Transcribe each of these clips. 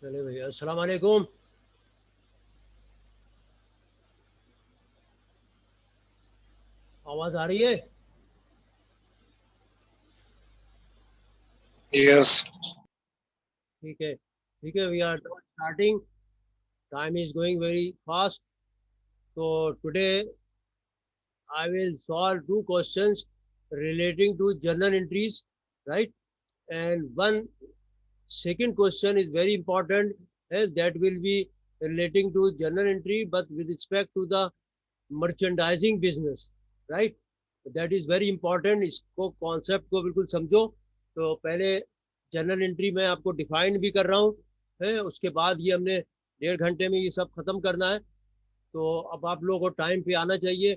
चले भैया, अस्सलाम वालेकुम। आवाज आ रही है? Yes. ठीक है, ठीक है। We are starting. Time is going very fast. तो today I will solve two questions relating to journal entries, right? And one second question is very important, that will be relating to journal entry but with respect to the merchandising business, right? That is very important। इसको concept को बिल्कुल समझो। तो पहले general entry मैं आपको define भी कर रहा हूँ, है उसके बाद ये हमने 1.5 घंटे में ये सब खत्म करना है। तो अब आप लोगों को टाइम पे आना चाहिए,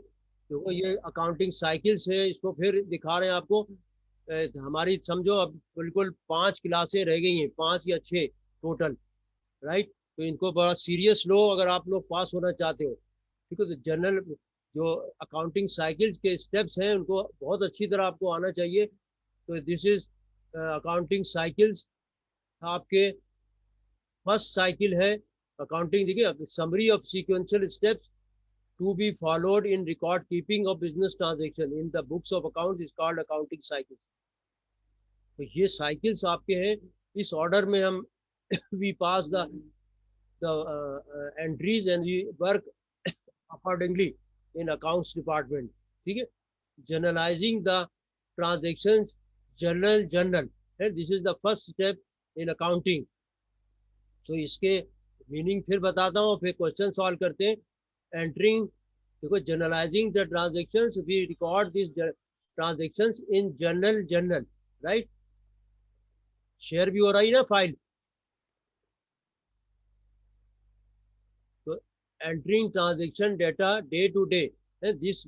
क्योंकि ये अकाउंटिंग साइकिल्स है, इसको फिर दिखा रहे हैं आपको। हमारी समझो अब बिल्कुल 5 क्लासें रह गई हैं, 5 या 6 टोटल, राइट? तो इनको बड़ा सीरियस लो अगर आप लोग पास होना चाहते हो। ठीक है, तो जनरल जो अकाउंटिंग साइकिल्स के स्टेप्स हैं उनको बहुत अच्छी तरह आपको आना चाहिए। तो दिस इज अकाउंटिंग साइकिल्स। आपके फर्स्ट साइकिल है अकाउंटिंग, देखिए, summary of sequential steps to be followed in record keeping of business transaction in the books of accounts is called accounting cycles. तो ये साइकिल्स आपके हैं, इस ऑर्डर में हम we pass the entries and we work accordingly in accounts department। ठीक है, journalizing the transactions, journal है, this is the first step in accounting। तो इसके मीनिंग फिर बताता हूँ, फिर क्वेश्चन सॉल्व करते हैं। एंटरिंग, देखो, journalising the transactions, we record this transactions in journal, right? Share भी हो रही है ना फाइल? तो entering transaction data day to day, this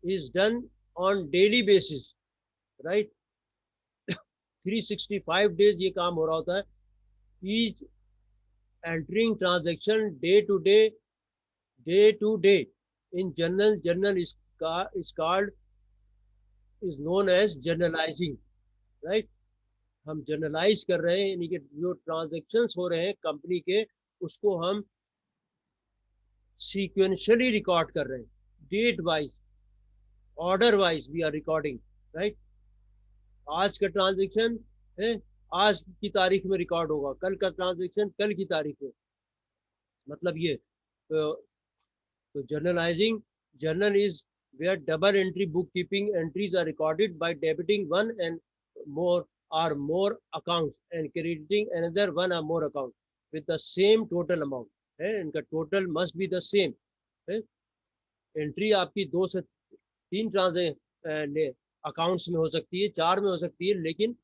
is done on daily basis, right? 365 days ये काम हो रहा होता है। each entering transaction day to day in journal is called, is known as journalizing, right? हम जर्नलाइज कर रहे हैं, यानी कि जो ट्रांजेक्शन्स हो रहे हैं कंपनी के, उसको हम सीक्वेंशियली रिकॉर्ड कर रहे हैं, date wise, order wise we are recording, right? आज का ट्रांजेक्शन है, आज की तारीख में रिकॉर्ड होगा, कल का ट्रांजेक्शन कल की तारीख में, मतलब ये। तो journalizing, journal is where double entry book keeping entries are recorded by debiting one and more account and crediting another one or more account with the same total amount, है इनका total must be the same, है। Entry आपकी 2 से 3 accounts में हो सकती है, 4 में हो सकती है, लेकिन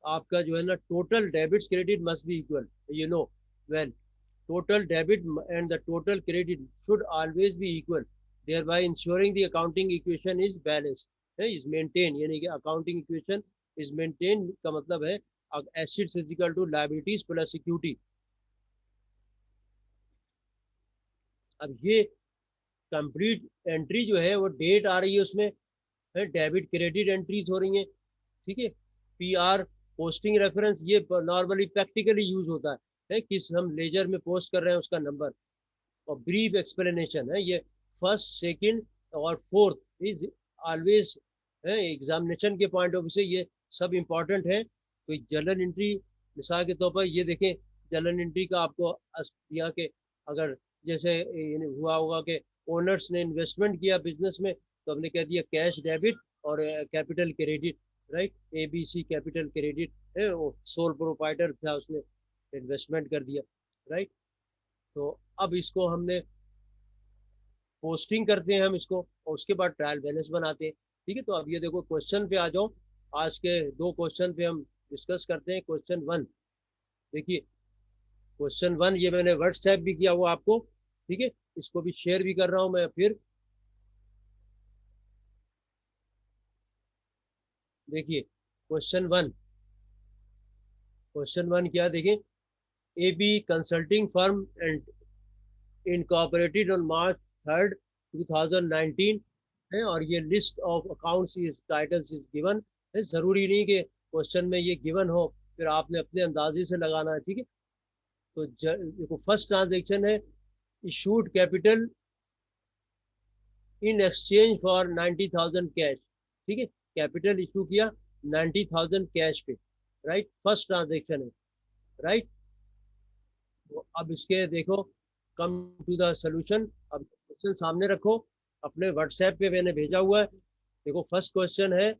आपका जो है ना total debits credit must be equal, you know well. total debit and the total credit should always be equal, thereby ensuring the accounting equation is balanced, is maintained। यानी कि accounting equation is maintained का मतलब है assets is equal to liabilities plus equity। अब ये complete entry जो है वो डेट आ रही है उसमें, है डेबिट क्रेडिट एंट्रीज हो रही हैं। ठीक है, पी आर, पोस्टिंग रेफरेंस, ये नॉर्मली प्रैक्टिकली यूज होता है किस हम लेजर में पोस्ट कर रहे हैं उसका नंबर। और ब्रीफ एक्सप्लेनेशन है ये, फर्स्ट सेकंड और फोर्थ इज ऑलवेज है एग्जामिनेशन के पॉइंट ऑफ व्यू से ये सब इंपॉर्टेंट है। तो जर्नल एंट्री, मिसाल के तौर पर ये देखें, जर्नल एंट्री का आपको यहाँ के, अगर जैसे हुआ होगा कि ओनर्स ने इन्वेस्टमेंट किया बिजनेस में, तो हमने कह दिया कैश डेबिट और capital credit, right? ABC capital credit है, वो सोल प्रोप्राइटर था, उसने इन्वेस्टमेंट कर दिया, राइट? तो अब इसको हमने पोस्टिंग करते हैं हम इसको, और उसके बाद ट्रायल बैलेंस बनाते हैं। ठीक है, तो अब ये देखो क्वेश्चन पे आ जाओ। आज के 2 क्वेश्चन पे हम डिस्कस करते हैं। क्वेश्चन 1 देखिए, क्वेश्चन 1 ये मैंने व्हाट्सएप भी किया हुआ आपको, ठीक है, इसको भी शेयर भी कर रहा हूं मैं फिर। देखिए क्वेश्चन 1 क्या देखें, AB consulting firm and incorporated on March 3rd 2019 है, और ये list of accounts is titles is given है। जरूरी नहीं कि क्वेश्चन में ये गिवन हो, फिर आपने अपने अंदाजे से लगाना है। ठीक है, तो देखो फर्स्ट ट्रांजेक्शन है issued capital in exchange for 90,000 cash. ठीक है, कैपिटल इशू किया 90,000 कैश पे, राइट, फर्स्ट ट्रांजेक्शन है, राइट। तो अब इसके देखो, कम टू द सोल्यूशन। अब क्वेश्चन सामने रखो, अपने व्हाट्सएप पे मैंने भेजा हुआ है। देखो फर्स्ट क्वेश्चन है,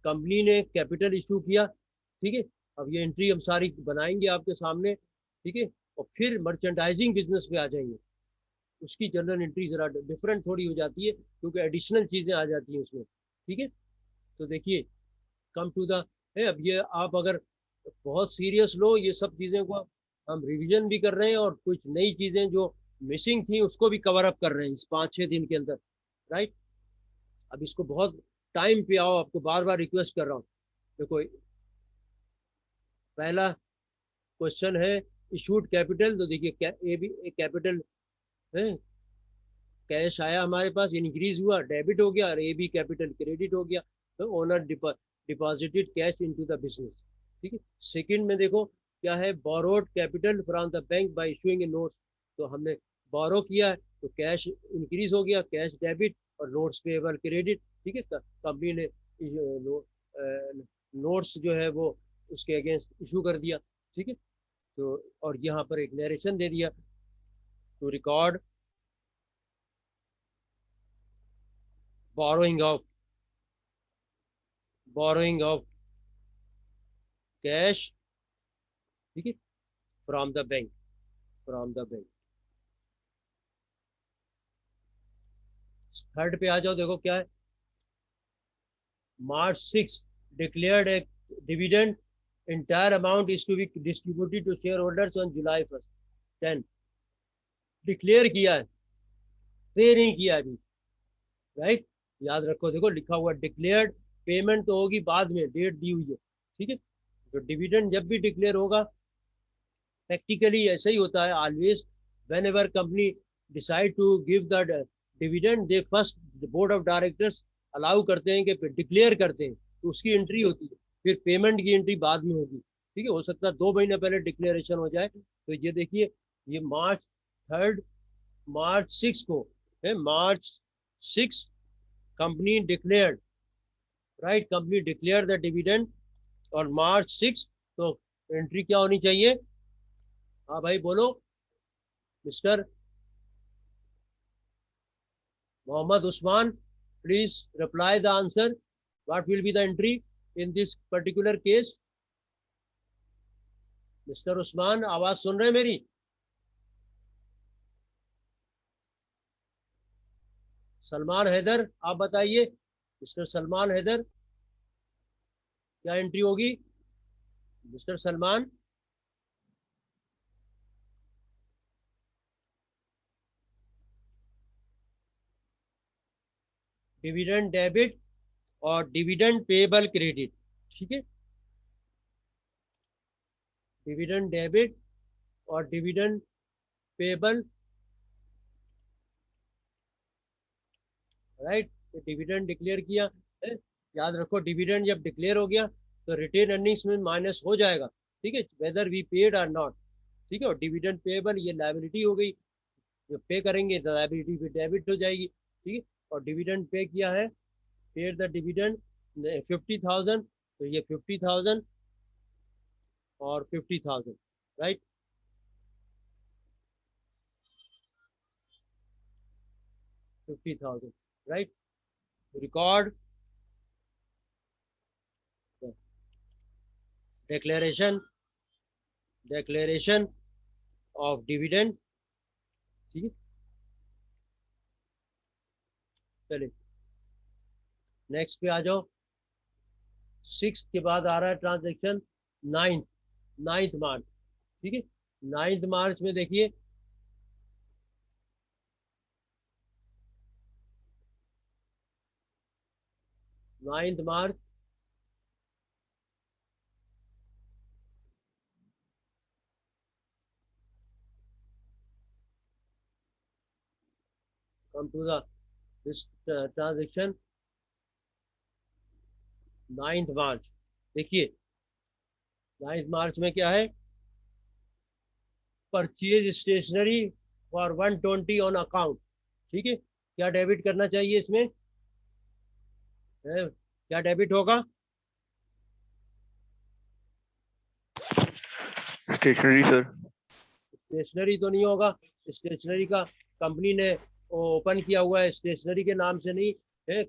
कंपनी ने कैपिटल इशू किया, ठीक है। अब ये एंट्री हम सारी बनाएंगे आपके सामने, ठीक है। और फिर मर्चेंडाइजिंग बिजनेस पे आ जाएंगे, उसकी जनरल एंट्री जरा डिफरेंट थोड़ी हो जाती है, क्योंकि एडिशनल चीजें आ जाती हैं उसमें, ठीक है। तो देखिए, कम टू द है। अब ये आप अगर बहुत सीरियस लो, ये सब चीजें को हम रिवीजन भी कर रहे हैं, और कुछ नई चीजें जो मिसिंग थी उसको भी कवर अप कर रहे हैं इस 5-6 दिन के अंदर, राइट। अब इसको बहुत टाइम पे आओ, आपको बार बार रिक्वेस्ट कर रहा हूँ। देखो पहला क्वेश्चन है इशूड कैपिटल। तो देखिए ए भी कैपिटल है, कैश आया हमारे पास, इंक्रीज हुआ, डेबिट हो गया, और ए बी कैपिटल क्रेडिट हो गया। तो owner deposited cash into the business, ठीक है। सेकंड में देखो क्या है, borrowed capital from the bank by issuing A notes. तो हमने बोरो किया है, तो कैश इंक्रीज हो गया, कैश डेबिट, और नोट्स पेबल क्रेडिट, ठीक है। कंपनी ने नोट्स जो है वो उसके अगेंस्ट इशू कर दिया, ठीक है। तो और यहाँ पर एक नरेशन दे दिया, to record borrowing of borrowing of cash, ठीक है, from the bank, from the bank. Third पे आ जाओ, देखो क्या है, March 6 declared a dividend, entire amount is to be distributed to shareholders on July 1st 10। Declare किया है, पे नहीं किया अभी, राइट। याद रखो, देखो लिखा हुआ डिक्लेयर्ड, पेमेंट तो होगी बाद में, डेट दी हुई है, ठीक है। तो डिविडेंड जब भी डिक्लेयर होगा, प्रैक्टिकली ऐसा ही होता है always, whenever company decide to give the dividend, they first board of directors allow करते हैं कि डिक्लेयर करते हैं, तो उसकी एंट्री होती है, फिर पेमेंट की एंट्री बाद में होगी, ठीक है। हो सकता है 2 महीने पहले डिक्लेरेशन हो जाए। तो ये देखिए, ये March 3, March 6 को है, March 6 company declared, right, company declare the dividend, और March 6 तो एंट्री क्या होनी चाहिए? हाँ भाई बोलो, mister Mohammad Usman, please reply the answer. What will be the entry in this particular case? Mister Usman, आवाज सुन रहे हैं मेरी? सलमान हैदर, आप बताइए, मिस्टर सलमान हैदर, क्या एंट्री होगी? मिस्टर सलमान, डिविडेंड डेबिट और डिविडेंड पेबल क्रेडिट, ठीक है। डिविडेंड डेबिट और डिविडेंड पेबल, राइट। तो डिविडेंड डिक्लेयर किया है, याद रखो डिविडेंड जब डिक्लेयर हो गया तो रिटेन अर्निंग्स में माइनस हो जाएगा, ठीक है, वेदर वी पेड और नॉट, ठीक है। और डिविडेंड पेबल ये लाइबिलिटी हो गई, जो पे करेंगे तो लाइबिलिटी भी डेबिट हो जाएगी, ठीक है। और डिविडेंड पे किया है, पेड द डिविडेंड 50,000, तो ये 50,000 और 50,000, right, 50,000, right. Record declaration, declaration of dividend, ठीक है। चलिए नेक्स्ट पे आ जाओ। 6 के बाद आ रहा है ट्रांजेक्शन 9, 9 मार्च, ठीक है। 9 मार्च में देखिए, 9 March, come to the this transaction 9 March, देखिए 9 मार्च में क्या है, purchase stationery for 120 on account. ठीक है, क्या डेबिट करना चाहिए इसमें? क्या डेबिट होगा? Stationery sir. स्टेशनरी तो नहीं होगा। स्टेशनरी का कंपनी ने ओपन किया हुआ है, स्टेशनरी के नाम से नहीं है।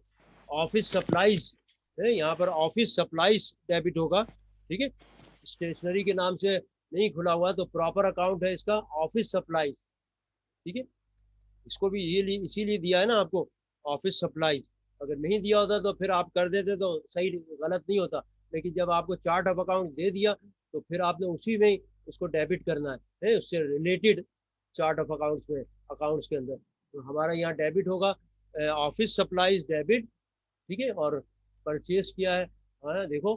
ऑफिस सप्लाईज है, यहाँ पर ऑफिस सप्लाईज डेबिट होगा। ठीक है, स्टेशनरी के नाम से नहीं खुला हुआ, तो प्रॉपर अकाउंट है इसका ऑफिस सप्लाईज। ठीक है, इसको भी ये इसीलिए दिया है ना आपको, ऑफिस सप्लाईज। अगर नहीं दिया होता तो फिर आप कर देते तो सही, गलत नहीं होता। लेकिन जब आपको चार्ट ऑफ अकाउंट दे दिया तो फिर आपने उसी में उसको डेबिट करना है उससे रिलेटेड चार्ट ऑफ अकाउंट्स में, अकाउंट्स के अंदर। तो हमारा यहाँ डेबिट होगा, ऑफिस सप्लाईज डेबिट। ठीक है, और परचेज किया है। हाँ देखो,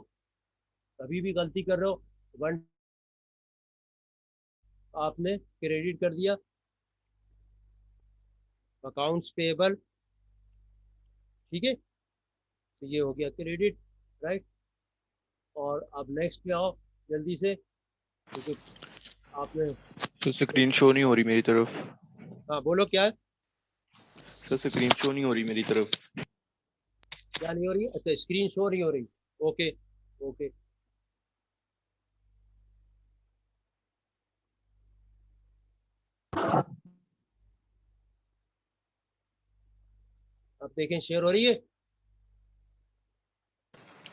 कभी भी गलती कर रहे हो, वन आपने क्रेडिट कर दिया, अकाउंट्स पेएबल। ठीक है, तो ये हो गया क्रेडिट, राइट। और अब नेक्स्ट पे आओ जल्दी से, क्योंकि आपने, सर स्क्रीन शो नहीं हो रही मेरी तरफ। हाँ बोलो क्या है? सर स्क्रीन शो नहीं हो रही मेरी तरफ। क्या नहीं हो रही है? अच्छा, स्क्रीन शो नहीं हो रही। Okay, okay. अब देखें, शेयर हो रही है।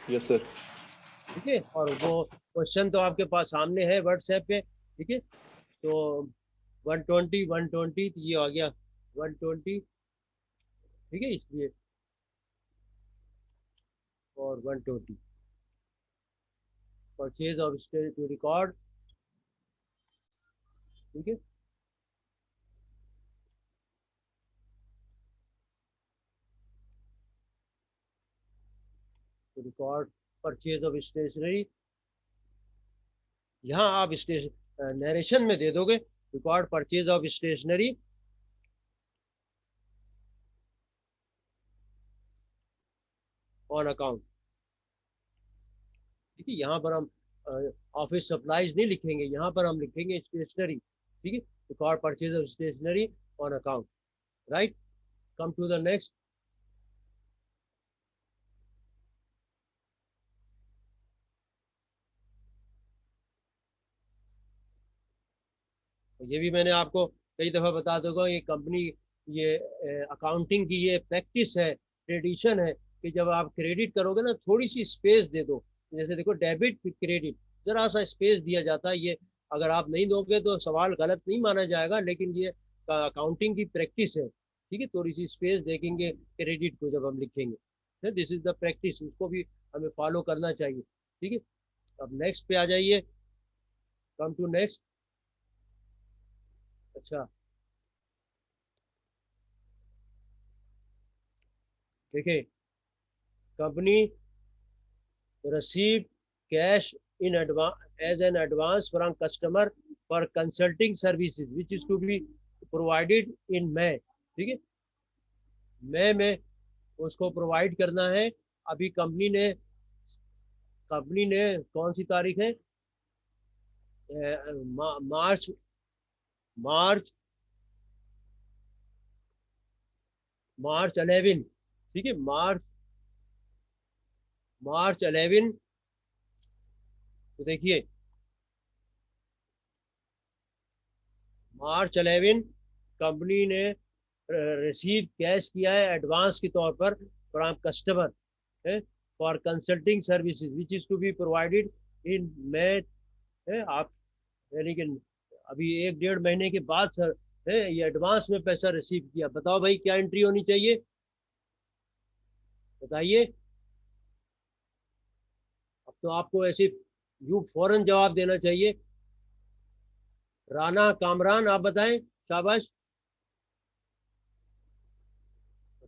Yes sir. ठीक है, और वो क्वेश्चन तो आपके पास सामने है व्हाट्सएप पे। ठीक है, तो 120 120 ये आ गया 120। ठीक है, इसलिए और 120 purchase of stage to record. ठीक है, to record purchase of stationery. यहाँ आप स्टेशन नरेशन में दे दोगे, record purchase of stationery on account. ठीक है, यहाँ पर हम ऑफिस सप्लाईज नहीं लिखेंगे, यहाँ पर हम लिखेंगे स्टेशनरी। ठीक है, record purchase of stationery on account, right. Come to the next. ये भी मैंने आपको कई दफ़ा बता दूंगा, ये कंपनी, ये अकाउंटिंग की ये प्रैक्टिस है, ट्रेडिशन है, कि जब आप क्रेडिट करोगे ना, थोड़ी सी स्पेस दे दो। जैसे देखो, डेबिट फिर क्रेडिट, जरा सा स्पेस दिया जाता है। ये अगर आप नहीं दोगे तो सवाल गलत नहीं माना जाएगा, लेकिन ये अकाउंटिंग की प्रैक्टिस है। ठीक है, थोड़ी सी स्पेस देखेंगे क्रेडिट को जब हम लिखेंगे। दिस इज द प्रैक्टिस, उसको भी हमें फॉलो करना चाहिए। ठीक है, अब नेक्स्ट पे आ जाइए, कम टू नेक्स्ट। अच्छा, देखिए, company receive cash in advance as an advance from customer for consulting services which is to be provided in May। ठीक है, मई में उसको प्रोवाइड करना है। अभी कंपनी ने कौन सी तारीख है? मार्च मार्च मार्च 11। ठीक है, मार्च 11। तो देखिए, मार्च 11 कंपनी ने रिसीव कैश किया है एडवांस के तौर पर फ्रॉम कस्टमर है, for consulting services which is to be provided in May. है आप, यानी कि अभी 1 डेढ़ महीने के बाद सर है, ये एडवांस में पैसा रिसीव किया। बताओ भाई, क्या एंट्री होनी चाहिए? बताइए। अब तो आपको ऐसे यू फौरन जवाब देना चाहिए। राना कामरान, आप बताएं, शाबाश।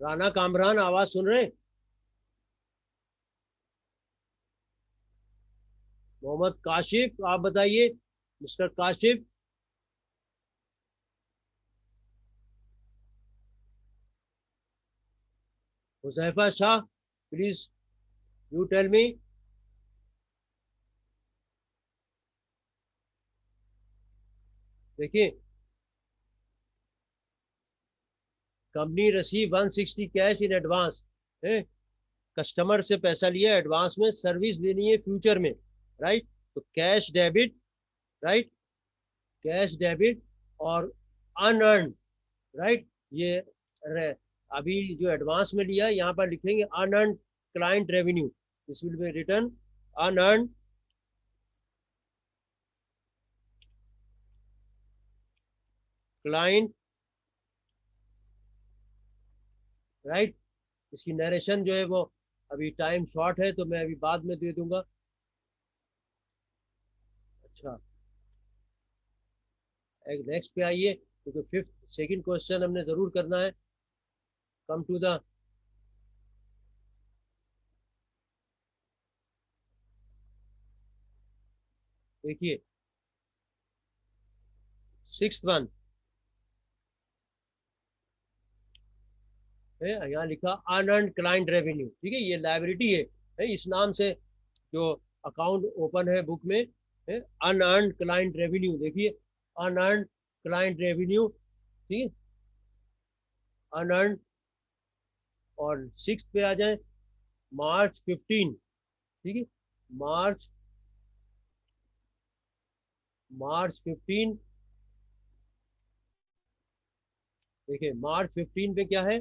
राना कामरान, आवाज सुन रहे हैं? मोहम्मद काशिफ, आप बताइए, mister Kashif. Huzaifa Shah, please you tell me. देखिए, company receive 160 cash in advance है, कस्टमर से पैसा लिया एडवांस में, सर्विस देनी है फ्यूचर में, राइट। तो cash debit, right, cash debit और अनअर्न, राइट। ये अभी जो एडवांस में लिया है यहाँ पर लिखेंगे unearned client revenue, this will be return unearned client, right. इसकी नरेशन जो है वो अभी टाइम शॉर्ट है तो मैं अभी बाद में दे दूंगा। अच्छा, एक नेक्स्ट पे आइए, क्योंकि फिफ्थ सेकंड क्वेश्चन हमने जरूर करना है। कम टू द, देखिए सिक्स्थ वन है, यहाँ लिखा अनअर्न क्लाइंट रेवेन्यू, ठीक है, ये लाइबिलिटी है इस नाम से जो अकाउंट ओपन है बुक में, है अनअर्न क्लाइंट रेवेन्यू, देखिए अनअर्न क्लाइंट रेवेन्यू, ठीक है, अनअर्न। और सिक्स पे आ जाए, मार्च 15, ठीक है, मार्च मार्च 15, देखिए मार्च 15 पे क्या है,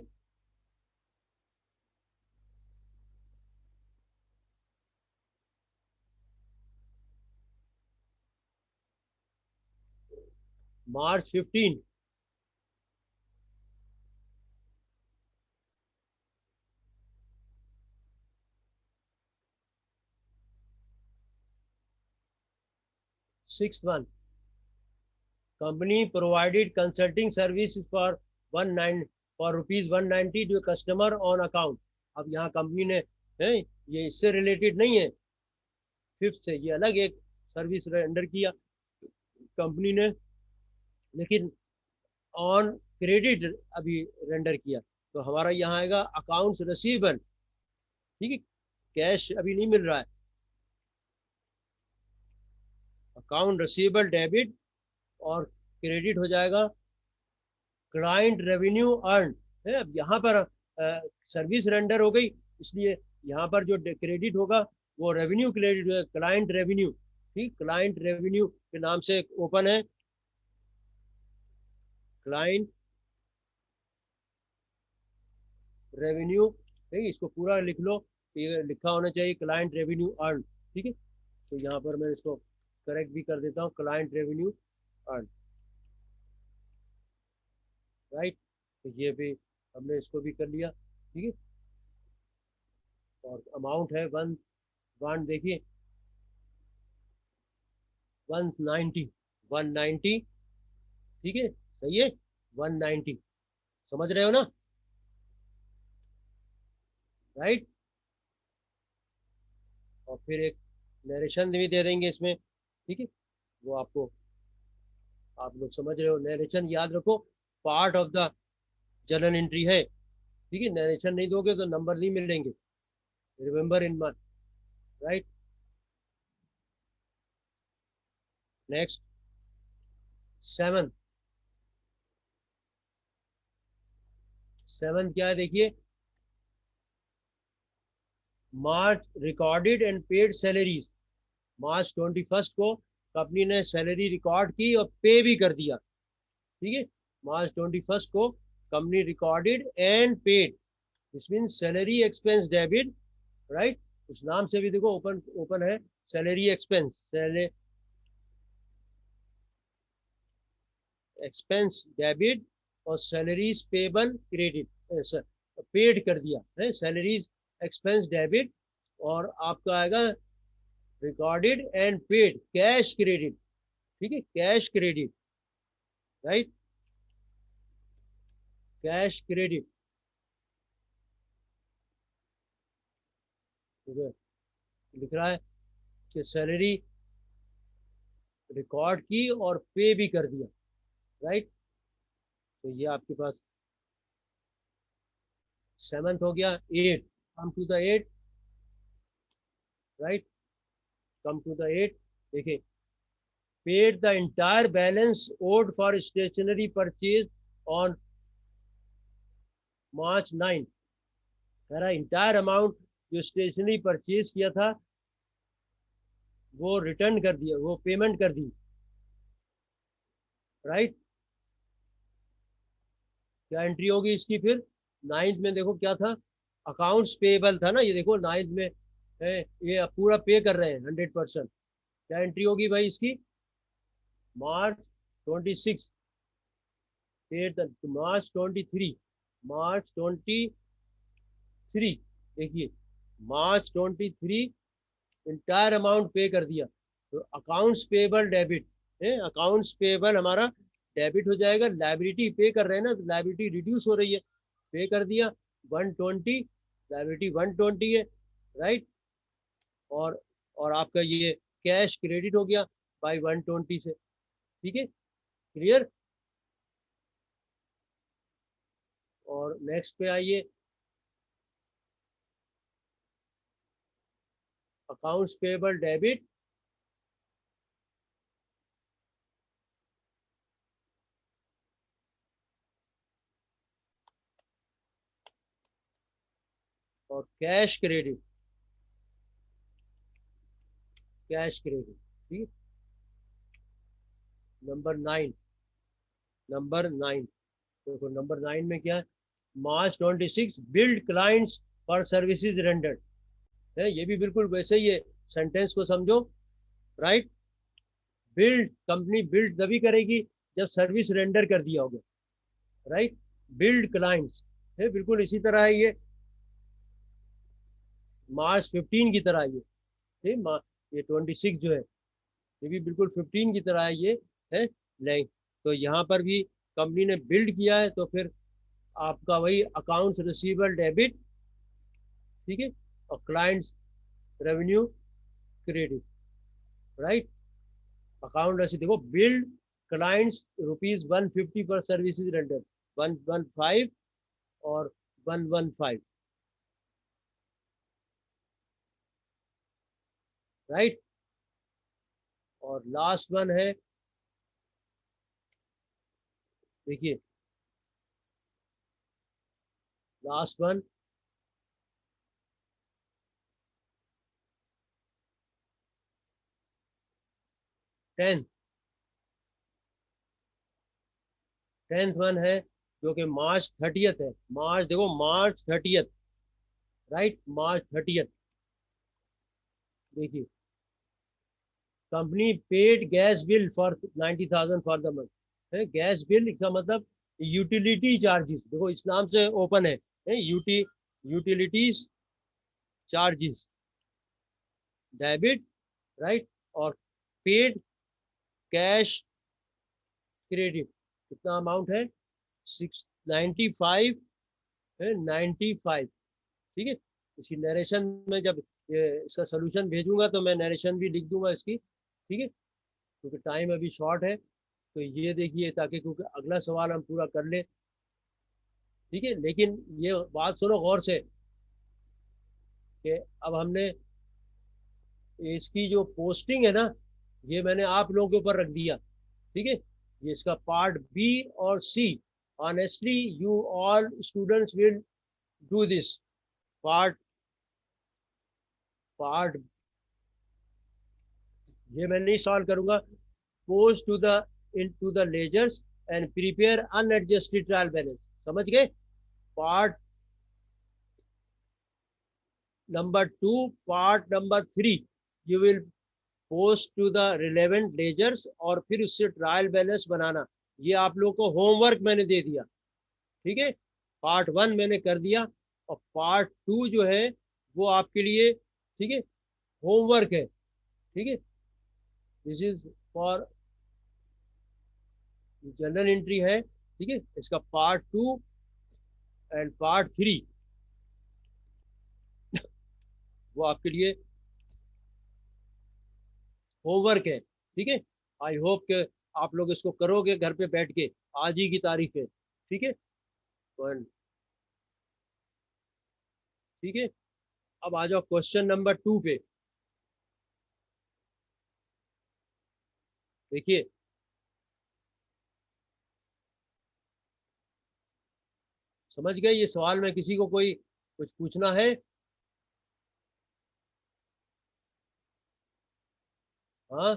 March 15, six one, company provided consulting service for 19 for rupees 190 to customer on account. अब यहाँ कंपनी ने, है ये इससे रिलेटेड नहीं है, फिफ्थ से ये अलग एक सर्विस रेंडर किया कंपनी ने, लेकिन ऑन क्रेडिट अभी रेंडर किया, तो हमारा यहाँ आएगा अकाउंट्स रिसीवेबल, ठीक है, कैश अभी नहीं मिल रहा है, अकाउंट रिसीवेबल डेबिट, और क्रेडिट हो जाएगा क्लाइंट रेवेन्यू अर्न, है। अब यहाँ पर सर्विस रेंडर हो गई, इसलिए यहाँ पर जो क्रेडिट होगा वो रेवेन्यू क्रेडिट, क्लाइंट रेवेन्यू, ठीक, क्लाइंट रेवेन्यू के नाम से ओपन है, क्लाइंट रेवेन्यू, ठीक है, इसको पूरा लिख लो, ये लिखा होना चाहिए क्लाइंट रेवेन्यू अर्न, ठीक है। तो यहाँ पर मैं इसको करेक्ट भी कर देता हूँ, क्लाइंट रेवेन्यू अर्न, राइट। तो ये भी हमने इसको भी कर लिया, ठीक है। और अमाउंट है वन वन, देखिए 190, 190, ठीक है, सही है, 190, समझ रहे हो ना, राइट। और फिर एक नरेशन भी दे देंगे इसमें, ठीक है, वो आपको, आप लोग समझ रहे हो, नरेशन याद रखो, part of the journal entry है, ठीक है, नरेशन नहीं दोगे तो नंबर नहीं मिलेंगे, रिमेंबर इन मन, राइट। नेक्स्ट, सेवन, सेवन क्या है, देखिए मार्च रिकॉर्डेड एंड पेड सैलरीज, मार्च 21 को कंपनी ने सैलरी रिकॉर्ड की और पे भी कर दिया, ठीक है, मार्च 21 को company recorded and paid, this mean salary expense debit, right. उस नाम से भी देखो ओपन ओपन है, salary expense, salary expense debit, और सैलरीज पेबल क्रेडिट, पेड कर दिया है, सैलरीज एक्सपेंस डेबिट, और आपका आएगा recorded and paid cash credit, ठीक है, cash credit, right, cash credit, लिख रहा है कि सैलरी रिकॉर्ड की और पे भी कर दिया, राइट। तो ये आपके पास सेवंथ हो गया। Eight, come to the eight, right, come to the eight, देखिए paid the entire balance owed for stationery purchase on March 9। कह रहा इंटायर अमाउंट जो स्टेशनरी परचेज किया था वो रिटर्न कर दिया, वो पेमेंट कर दी, राइट। क्या एंट्री होगी इसकी फिर? नाइन्थ में देखो क्या था, अकाउंट्स पेएबल था ना, ये देखो नाइन्थ में है, ये पूरा पे कर रहे हैं 100%। क्या एंट्री होगी भाई इसकी? मार्च 26, मार्च 23, मार्च 23, देखिए मार्च 23 इंटायर अमाउंट पे कर दिया, तो अकाउंट्स पेएबल डेबिट है, अकाउंट्स पेएबल हमारा डेबिट हो जाएगा। लाइबिलिटी पे कर रहे हैं ना, तो लाइबिलिटी रिड्यूस हो रही है, पे कर दिया 120, लाइबिलिटी 120 है, राइट। और आपका ये कैश क्रेडिट हो गया बाई 120 से, ठीक है, क्लियर। और नेक्स्ट पे आइए, अकाउंट्स पेएबल डेबिट, और कैश क्रेडिट, कैश क्रेडिट, ठीक। नंबर 9, नंबर 9, देखो नंबर 9 में क्या है, मार्च 26 build clients for services rendered है, ये भी बिल्कुल वैसे ही है, सेंटेंस को समझो, राइट। बिल्ड, कंपनी बिल्ड तभी करेगी जब सर्विस रेंडर कर दिया होगा, राइट। बिल्ड क्लाइंट्स है, बिल्कुल इसी तरह है ये, मार्च 15 की तरह ये है, ये 26 जो है ये भी बिल्कुल 15 की तरह है ये, है नहीं। तो यहाँ पर भी कंपनी ने बिल्ड किया है, तो फिर आपका वही अकाउंट्स रिसीवेबल डेबिट, ठीक है, और clients revenue credit, right. Account ऐसे देखो, बिल्ड क्लाइंट्स ₹150 पर सर्विसेज रेंडर, 115 और 115, राइट। और लास्ट वन है, देखिए last one, 10th, 10th one है जो कि मार्च 30 है, मार्च देखो मार्च 30, राइट, मार्च 30, देखिए company paid gas bill for 90,000 for the month है, गैस बिल का मतलब यूटिलिटी चार्जेस, देखो इस नाम से ओपन है यूटिलिटीज चार्जेस डेबिट, राइट। और पेड कैश क्रेडिट, कितना अमाउंट है? 695 है, 95, ठीक है। इसकी नरेशन में जब ये इसका सोल्यूशन भेजूंगा तो मैं नरेशन भी लिख दूंगा इसकी, ठीक है, क्योंकि टाइम अभी शॉर्ट है। तो ये देखिए, ताकि क्योंकि अगला सवाल हम पूरा कर ले, ठीक है। लेकिन ये बात सुनो गौर से कि अब हमने इसकी जो पोस्टिंग है ना, ये मैंने आप लोगों के ऊपर रख दिया, ठीक है। ये इसका पार्ट बी और C, honestly you all students will do this part, part ये मैं नहीं सॉल्व करूंगा। Post to the into the ledgers and prepare unadjusted trial balance, समझ गए? Part number 2, part number 3, you will post to the relevant ledgers और फिर उससे trial balance बनाना। ये आप लोग को होमवर्क मैंने दे दिया, ठीक है। पार्ट 1 मैंने कर दिया, और पार्ट 2 जो है वो आपके लिए, ठीक है, होमवर्क है, ठीक है। This is for general entry है, ठीक है। इसका पार्ट 2 एंड पार्ट 3 वो आपके लिए होमवर्क है, ठीक है। आई होप कि आप लोग इसको करोगे घर पे बैठ के, आज ही की तारीख है, ठीक है। तो ठीक है, अब आ जाओ क्वेश्चन नंबर 2 पे। देखिए समझ गए ये सवाल में? किसी को कोई कुछ पूछना है? हाँ,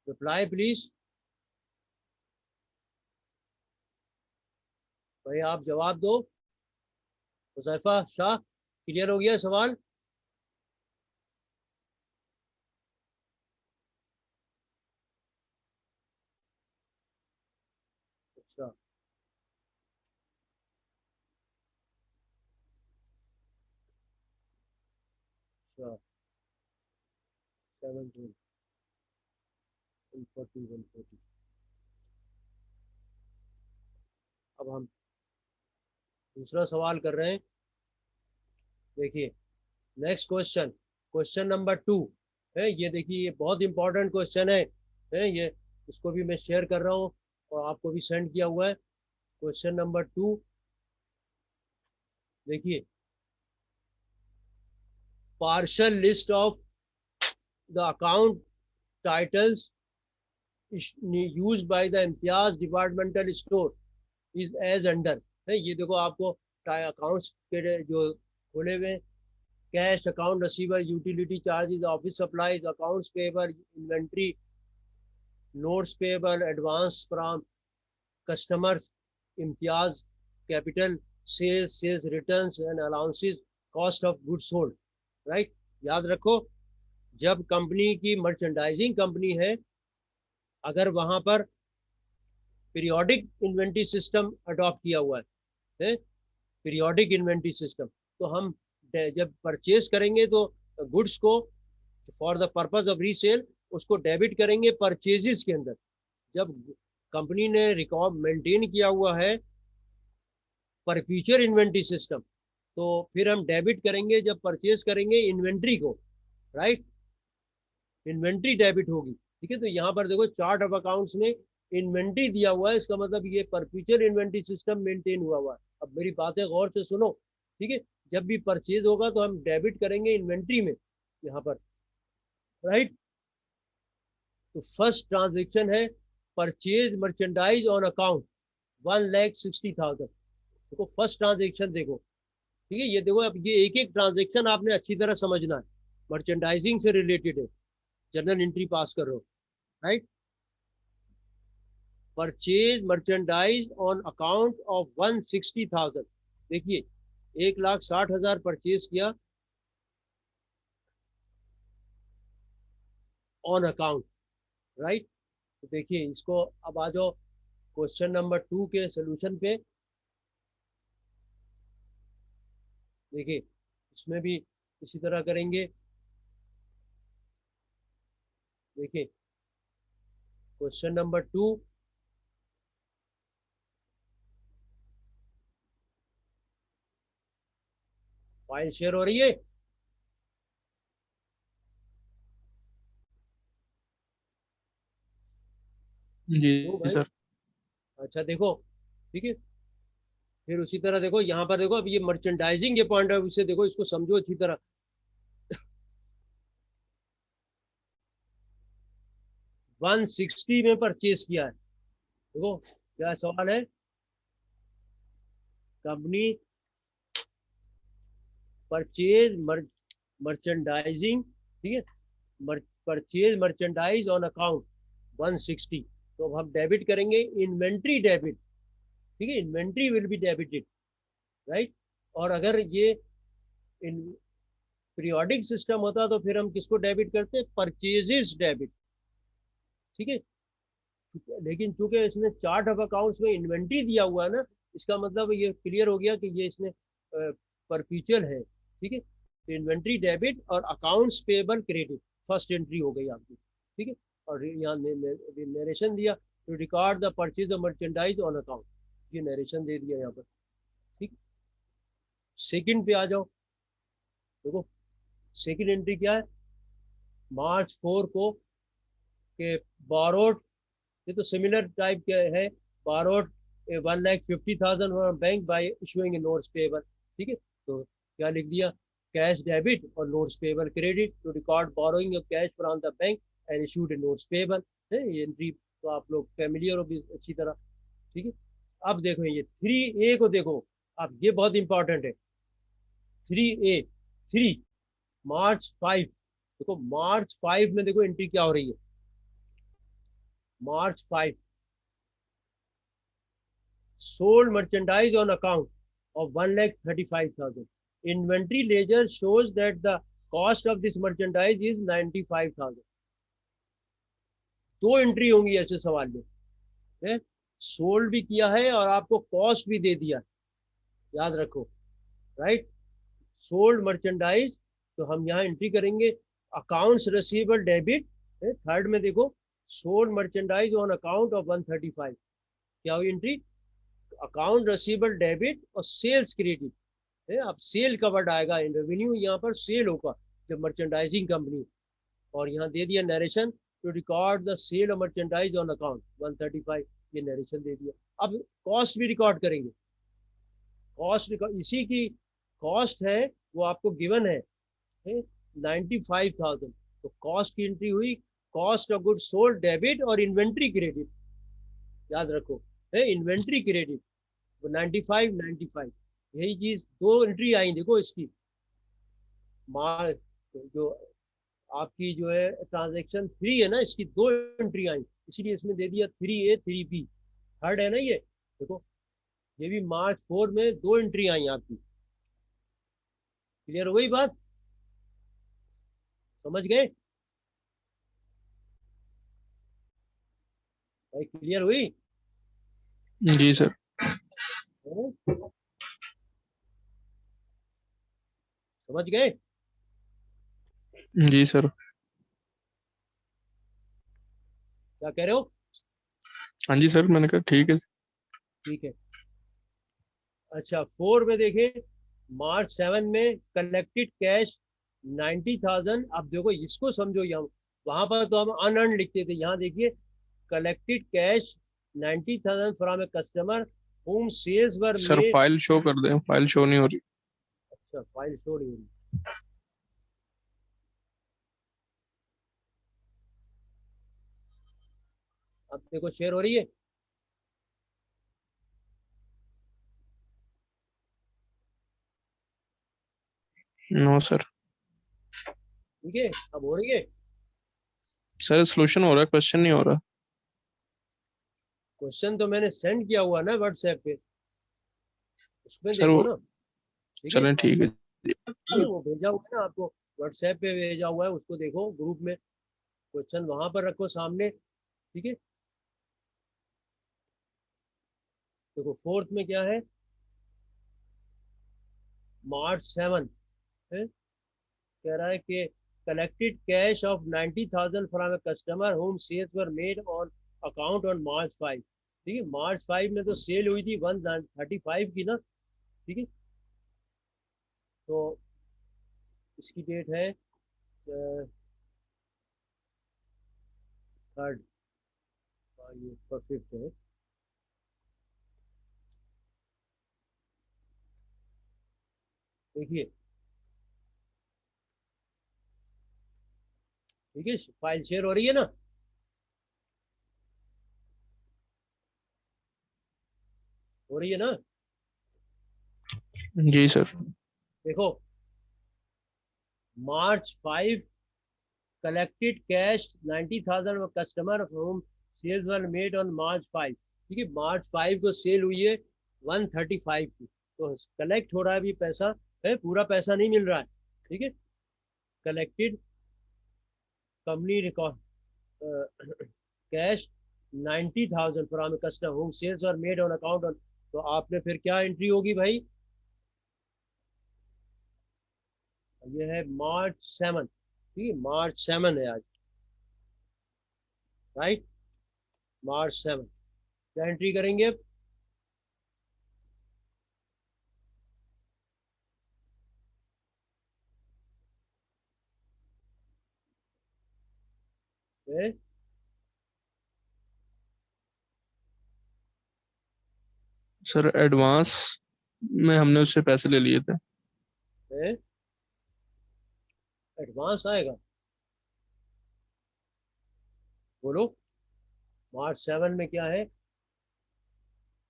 रिप्लाई प्लीज। भाई आप जवाब दो। हुज़ैफा शाह, क्लियर हो गया सवाल? अच्छा अच्छा, 17 140 140। अब हम दूसरा सवाल कर रहे हैं। देखिए नेक्स्ट क्वेश्चन, क्वेश्चन नंबर 2 है ये। देखिए ये बहुत इंपॉर्टेंट क्वेश्चन है ये। इसको भी मैं शेयर कर रहा हूँ और आपको भी सेंड किया हुआ है। क्वेश्चन नंबर 2, देखिए, partial list of the account titles used by the Imtiaz departmental store is as under है। ये देखो आपको अकाउंट्स के जो खोले हुए, cash account receiver, utility charges, office supplies, accounts payable, inventory, notes payable, advance from customers, Imtiaz, capital, sales, sales returns and allowances, cost of goods sold. Right, याद रखो जब कंपनी की मर्चेंडाइजिंग कंपनी है, अगर वहां पर पीरियोडिक इन्वेंट्री सिस्टम अडॉप्ट किया हुआ है, पीरियोडिक इन्वेंट्री सिस्टम, तो हम जब परचेज करेंगे तो गुड्स को for the purpose of resale उसको डेबिट करेंगे परचेजेस के अंदर। जब कंपनी ने रिकॉर्ड मेंटेन किया हुआ है पर फ्यूचर इन्वेंट्री सिस्टम, तो फिर हम डेबिट करेंगे जब परचेज करेंगे इन्वेंट्री को। राइट, इन्वेंट्री डेबिट होगी। ठीक है, तो यहाँ पर देखो चार्ट ऑफ अकाउंट्स में इन्वेंट्री दिया हुआ है, इसका मतलब ये परफ्यूचर इन्वेंट्री सिस्टम मेंटेन हुआ है। अब मेरी बातें गौर से सुनो। ठीक है, जब भी परचेज होगा तो हम डेबिट करेंगे इन्वेंट्री में यहाँ पर। राइट, तो फर्स्ट ट्रांजेक्शन है परचेज मर्चेंडाइज ऑन अकाउंट 1,60,000। देखो फर्स्ट ट्रांजेक्शन देखो। ठीक है, ये देखो, अब ये एक एक ट्रांजेक्शन आपने अच्छी तरह समझना है, मर्चेंडाइजिंग से रिलेटेड है, जर्नल एंट्री पास कर रहे हो। Right, purchase merchandise on account of 160,000। देखिए 1,60,000 परचेज किया ऑन अकाउंट। राइट, तो देखिए इसको, अब आ जाओ क्वेश्चन नंबर 2 के सोल्यूशन पे। देखिए इसमें भी इसी तरह करेंगे। देखिए क्वेश्चन नंबर 2, फाइल शेयर हो रही है? क्यों जी भाई? सर। अच्छा देखो, ठीक है, फिर उसी तरह देखो यहाँ पर देखो, अब ये मर्चेंडाइजिंग के पॉइंट ऑफ व्यू से देखो, इसको समझो अच्छी तरह। 160 में परचेज किया है। देखो क्या सवाल है, कंपनी परचेज मर्चेंडाइजिंग, ठीक है, परचेज मर्चेंडाइज ऑन अकाउंट 160। तो अब हम डेबिट करेंगे इन्वेंट्री डेबिट। ठीक है, inventory will be debited. Right, और अगर ये पीरियोडिक सिस्टम होता तो फिर हम किसको डेबिट करते? Purchases debit. ठीक है, लेकिन चूंकि इसने चार्ट ऑफ अकाउंट्स में इन्वेंट्री दिया हुआ है ना, इसका मतलब ये क्लियर हो गया कि ये इसने परपीचुअल है। ठीक है, तो इन्वेंट्री डेबिट और accounts payable credit first entry हो गई आपकी। ठीक है, और यहाँ नरेशन दिया to record the purchase of merchandise on account, ये नरेशन दे दिया यहाँ पर। ठीक, सेकंड पे आ जाओ। देखो सेकंड एंट्री क्या है, March 4 को के बारोड, ये तो सिमिलर टाइप के है, borrowed 1,50,000 bank by issuing notes payable. ठीक है, तो क्या लिख दिया, कैश डेबिट और notes payable credit to record borrowing of cash from the bank and issued notes payable है। ये एंट्री तो आप लोग फेमिलियर हो भी अच्छी तरह। ठीक है, अब देखो ये 3A को देखो, अब ये बहुत इंपॉर्टेंट है। 3A, 3 मार्च 5, देखो मार्च 5 में देखो एंट्री क्या हो रही है। मार्च 5, sold merchandise on account of 1,35,000. Inventory ledger shows that the cost of this merchandise is 95,000. दो एंट्री होंगी ऐसे सवाल में है। सोल्ड भी किया है और आपको कॉस्ट भी दे दिया, याद रखो। राइट, सोल्ड मर्चेंडाइज, तो हम यहाँ एंट्री करेंगे अकाउंट्स रिसीवेबल डेबिट। थर्ड में देखो sold merchandise on account of 135, क्या हुई एंट्री, अकाउंट रिसीवेबल डेबिट और सेल्स क्रेडिट है। अब सेल का वर्ड आएगा इन रेवेन्यू, यहाँ पर सेल होगा जब मर्चेंडाइजिंग कंपनी, और यहाँ दे दिया narration to record the sale of merchandise on account 135, ये नरेशन दे दिया। अब कॉस्ट भी रिकॉर्ड करेंगे, कॉस्ट इसी की कॉस्ट है वो आपको गिवन है 95,000। तो कॉस्ट की एंट्री हुई cost of good sold debit और इन्वेंट्री क्रेडिट, याद रखो है इन्वेंट्री क्रेडिट, वो 95 यही चीज दो एंट्री आई देखो इसकी। माल जो आपकी जो है ट्रांजेक्शन 3 है ना, इसकी दो एंट्री आई, इसीलिए इसमें दे दिया 3A 3B। थर्ड है ना ये, देखो ये भी मार्च 4 में दो एंट्री आई आपकी। क्लियर हो गई बात, समझ गए भाई, क्लियर हुई? जी सर। समझ गए? जी सर। क्या कह रहे हो? हाँ जी सर, मैंने कहा ठीक है। ठीक है। अच्छा 4 में देखें, मार्च 7 में कलेक्टेड कैश 90,000। अब देखो इसको समझो, यहाँ वहां पर तो हम अनअर्न लिखते थे, यहाँ देखिए collected cash 90,000 from a customer whom sales were sir made. File show कर दें, फाइल शो नहीं हो रही। अच्छा फाइल शो नहीं हो रही, अब देखो शेयर हो रही है। No sir. ठीक है, अब हो रही है। सर सोल्यूशन हो रहा है, क्वेश्चन नहीं हो रहा। क्वेश्चन तो मैंने सेंड किया हुआ ना व्हाट्सएप पे, उसमें सर देखो वो, ना। ठीक है, चलें ठीक है। ठीक है, वो भेजा हुआ है ना आपको, व्हाट्सएप पे भेजा हुआ है, उसको देखो ग्रुप में, क्वेश्चन वहां पर रखो सामने। ठीक है, देखो फोर्थ में क्या है, मार्च 7 है, कह रहा है कि collected cash of 90,000 from a customer whom sales were made on account on March 5। ठीक है, मार्च 5 में तो सेल हुई थी 135 की ना। ठीक है, तो इसकी डेट है 3rd, ये 5th है। देखिए, ठीक है, फाइल शेयर हो रही है ना, हो रही है ना। जी सर। देखो March 5 collected cash 90,000 customer whom sales were made on March 5। ठीक है, मार्च 5 को सेल हुई है 135 की, तो कलेक्ट हो रहा है अभी पैसा, है पूरा पैसा नहीं मिल रहा है। ठीक है, collected company record cash 90,000 from customer whom sales were made on account on, तो आपने फिर क्या एंट्री होगी भाई, ये है मार्च 7। ठीक है, मार्च 7 है आज, राइट, मार्च 7 क्या एंट्री करेंगे अब? ए? सर एडवांस में हमने उससे पैसे ले लिए थे। एडवांस आएगा, बोलो। मार्च 7 में क्या है?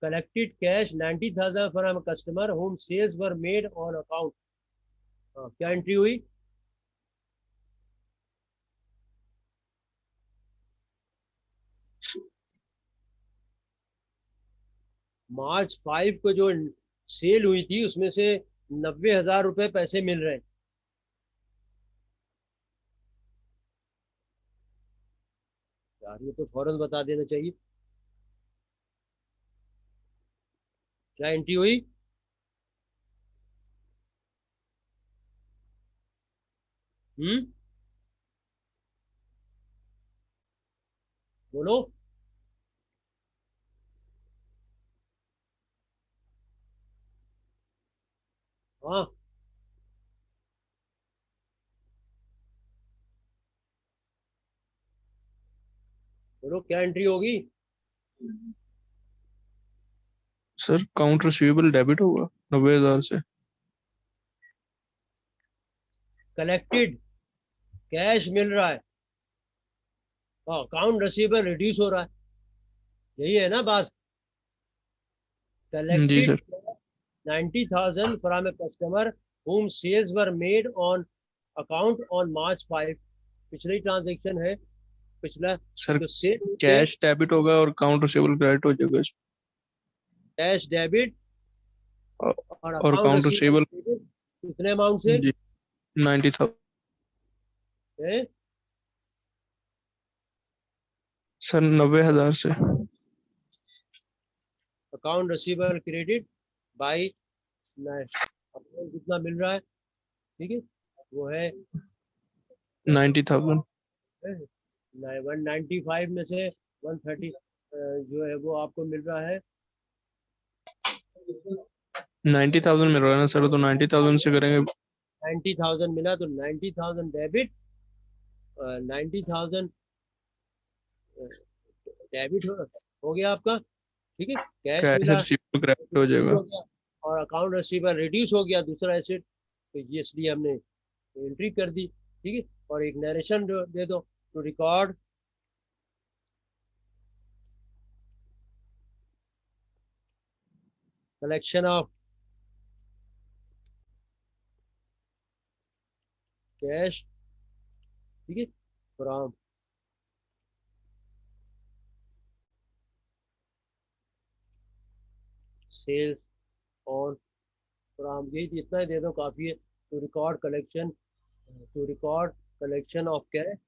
Collected cash 90,000 from customer whom sales were made on account. क्या एंट्री हुई? मार्च 5 को जो सेल हुई थी उसमें से 90,000 रुपए पैसे मिल रहे हैं। यार ये तो फौरन बता देना चाहिए। क्या एंट्री हुई? हम्म, बोलो। हाँ, बोलो क्या एंट्री होगी? सर काउंट रिसीवेबल डेबिट होगा 90,000 से। कलेक्टेड कैश मिल रहा है, अकाउंट रिसीवेबल रिड्यूस हो रहा है, यही है ना बात? जी collected sir. 90,000 from a customer whom sales were made on account on March 5। पिछली ट्रांजेक्शन है, पिछला सर जो सेल थे। कैश डेबिट होगा और काउंट रिसीवेबल क्रेडिट हो जाएगा इसमें। कैश डेबिट और और और account count receivable receivable. Credit. कितने अमाउंट से जी 90,000। है? सर 90,000 से। Account receivable credit by account कितना मिल रहा है? ठीक है, वो है 90,000। 195 में से 130 जो है वो आपको मिल रहा है। 90,000 मिल रहा है ना सर, तो 90,000 से करेंगे। 90,000 मिला तो 90,000 डेबिट, 90,000 डेबिट हो गया आपका। ठीक है, कैश कैश मिला, रिसीवेबल क्रेडिट हो रिड्यूस जाएगा। हो गया, और अकाउंट रिसीवर रिड्यूस हो गया, दूसरा एसेट। तो ये इसलिए हमने एंट्री कर दी। ठीक है, और एक नरेशन दे दो to record collection of cash. ठीक है, फ्रॉम सेल्स ऑन, फ्रॉम, यही इतना ही दे दो, काफी है। To record collection, to record collection of cash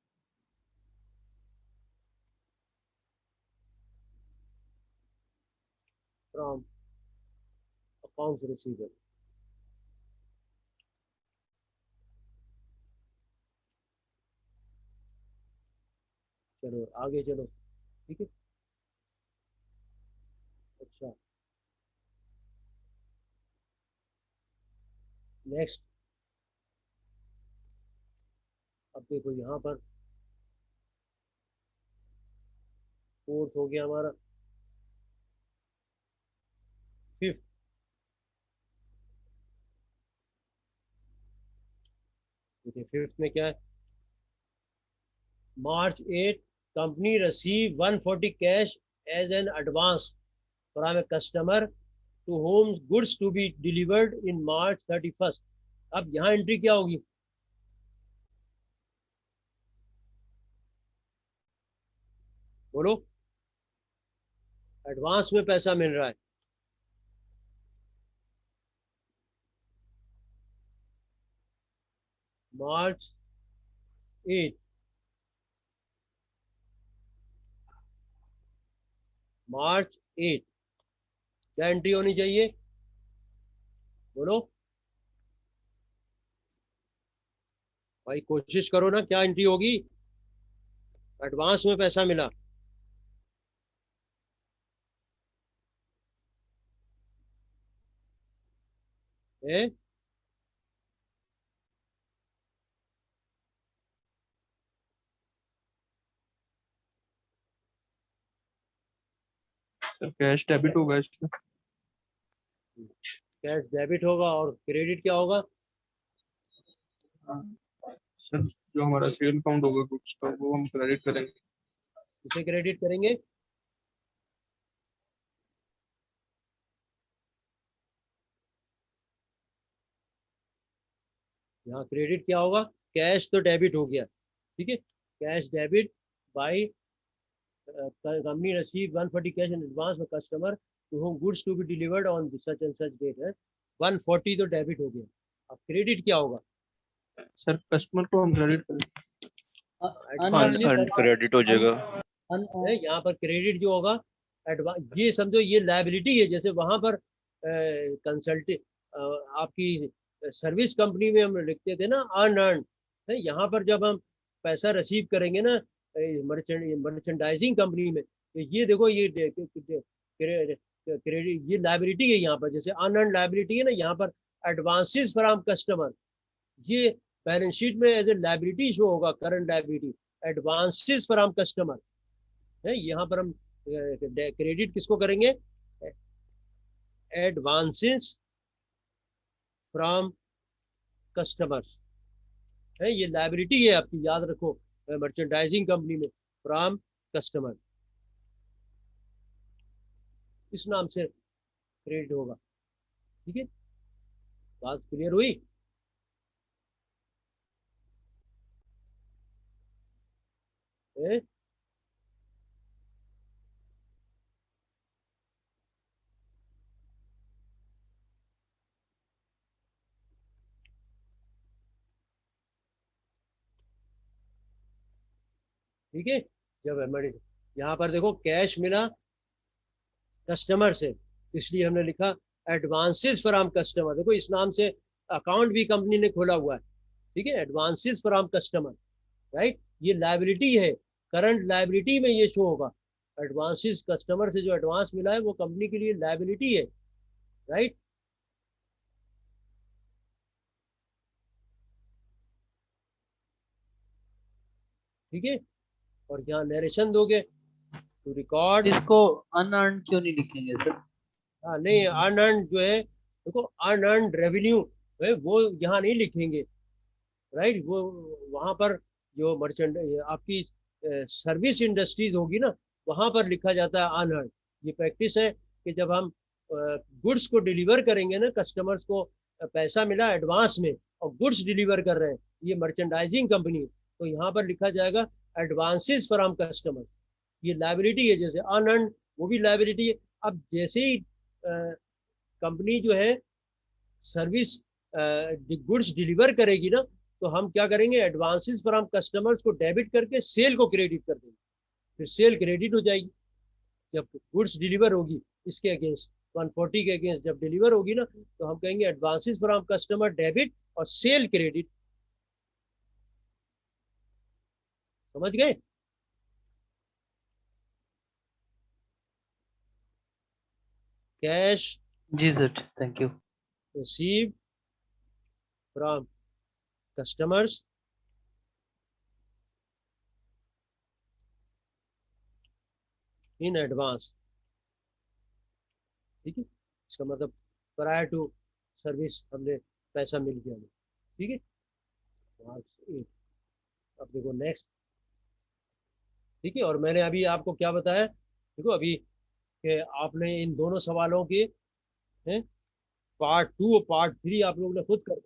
from account receiver. चलो आगे चलो। ठीक है, अच्छा, नेक्स्ट। अब देखो यहाँ पर फोर्थ हो गया हमारा, फिफ्थ। देखिए फिफ्थ में क्या है? March 8 company receive 140 cash as an advance from a customer to whom goods to be delivered in March 31st। अब यहाँ एंट्री क्या होगी? बोलो। एडवांस में पैसा मिल रहा है, मार्च 8, मार्च 8 क्या एंट्री होनी चाहिए? बोलो भाई, कोशिश करो ना, क्या एंट्री होगी? एडवांस में पैसा मिला है। सर कैश डेबिट होगा इसमें। कैश डेबिट होगा और क्रेडिट क्या होगा? हाँ, सर जो हमारा सेल काउंट होगा गुड्स का वो हम क्रेडिट करेंगे। इसे क्रेडिट करेंगे। यहाँ क्रेडिट क्या होगा, कैश तो डेबिट हो गया, ठीक है, cash debit by company receive 140 cash in advance for customer to whom goods to be delivered on such and such date है, 140 तो डेबिट हो गया। अब क्रेडिट क्या होगा, सर कस्टमर को हम क्रेडिट करें। एडवांस क्रेडिट हो जाएगा। है, यहाँ पर क्रेडिट जो होगा एडवांस, ये समझो ये लायबिलिटी है, जैसे वहां पर कंसल्टिंग आपकी सर्विस कंपनी में हम लिखते थे ना अनअर्न है, यहाँ पर जब हम पैसा रिसीव करेंगे ना मर्चेंडाइजिंग कंपनी में, तो ये देखो ये क्रेडिट ये लायबिलिटी है यहाँ पर, जैसे अनअर्न लायबिलिटी है ना, यहाँ पर एडवांसेस फ्रॉम कस्टमर, ये बैलेंस शीट में एज ए लायबिलिटी शो होगा, current liability advances from customer है। यहाँ पर हम क्रेडिट किसको करेंगे, एडवांसेस फ्रॉम कस्टमर्स है, ये लायबिलिटी है आपकी, याद रखो मर्चेंडाइजिंग कंपनी में, फ्रॉम कस्टमर, इस नाम से क्रेडिट होगा। ठीक है, बात क्लियर हुई। है? ठीक है, जब हमारे यहाँ पर देखो कैश मिला कस्टमर से, इसलिए हमने लिखा एडवांसेस फ्रॉम कस्टमर, देखो इस नाम से अकाउंट भी कंपनी ने खोला हुआ है, ठीक है, एडवांसेस फ्रॉम कस्टमर, राइट, ये लायबिलिटी है, करंट लायबिलिटी में ये शो होगा, एडवांसेस कस्टमर से जो एडवांस मिला है वो कंपनी के लिए लायबिलिटी है, राइट। ठीक है, और यहाँ नरेशन दोगे टू रिकॉर्ड, इसको अनअर्न क्यों नहीं लिखेंगे सर? हाँ नहीं, अनअर्न जो है देखो अनअर्न रेवेन्यू है वो यहाँ नहीं लिखेंगे, राइट, वो वहां पर जो मर्चेंट आपकी सर्विस इंडस्ट्रीज होगी ना, वहां पर लिखा जाता है अनअर्न। ये प्रैक्टिस है कि जब हम गुड्स को डिलीवर करेंगे ना, कस्टमर्स को पैसा मिला एडवांस में और गुड्स डिलीवर कर रहे हैं, ये मर्चेंडाइजिंग कंपनी है, तो यहाँ पर लिखा जाएगा एडवांसेस फ्रॉम कस्टमर, ये लायबिलिटी है, जैसे अनअर्न वो भी लायबिलिटी है। अब जैसे ही कंपनी जो है सर्विस गुड्स डिलीवर करेगी ना, तो हम क्या करेंगे, एडवांसेस फ्रॉम कस्टमर्स को डेबिट करके सेल को क्रेडिट कर देंगे, फिर सेल क्रेडिट हो जाएगी जब गुड्स डिलीवर होगी, इसके अगेंस्ट 140 के अगेंस्ट जब डिलीवर होगी ना, तो हम कहेंगे एडवांसेस फ्रॉम कस्टमर डेबिट और सेल क्रेडिट। समझ गए? कैश जी sir, thank you. Receive from customers in advance, ठीक है, इसका मतलब प्रायर टू सर्विस हमने पैसा मिल गया हमें, ठीक है। अब देखो नेक्स्ट, ठीक है, और मैंने अभी आपको क्या बताया, देखो अभी कि आपने इन दोनों सवालों के हैं पार्ट 2 और पार्ट 3 आप लोगों ने खुद कर,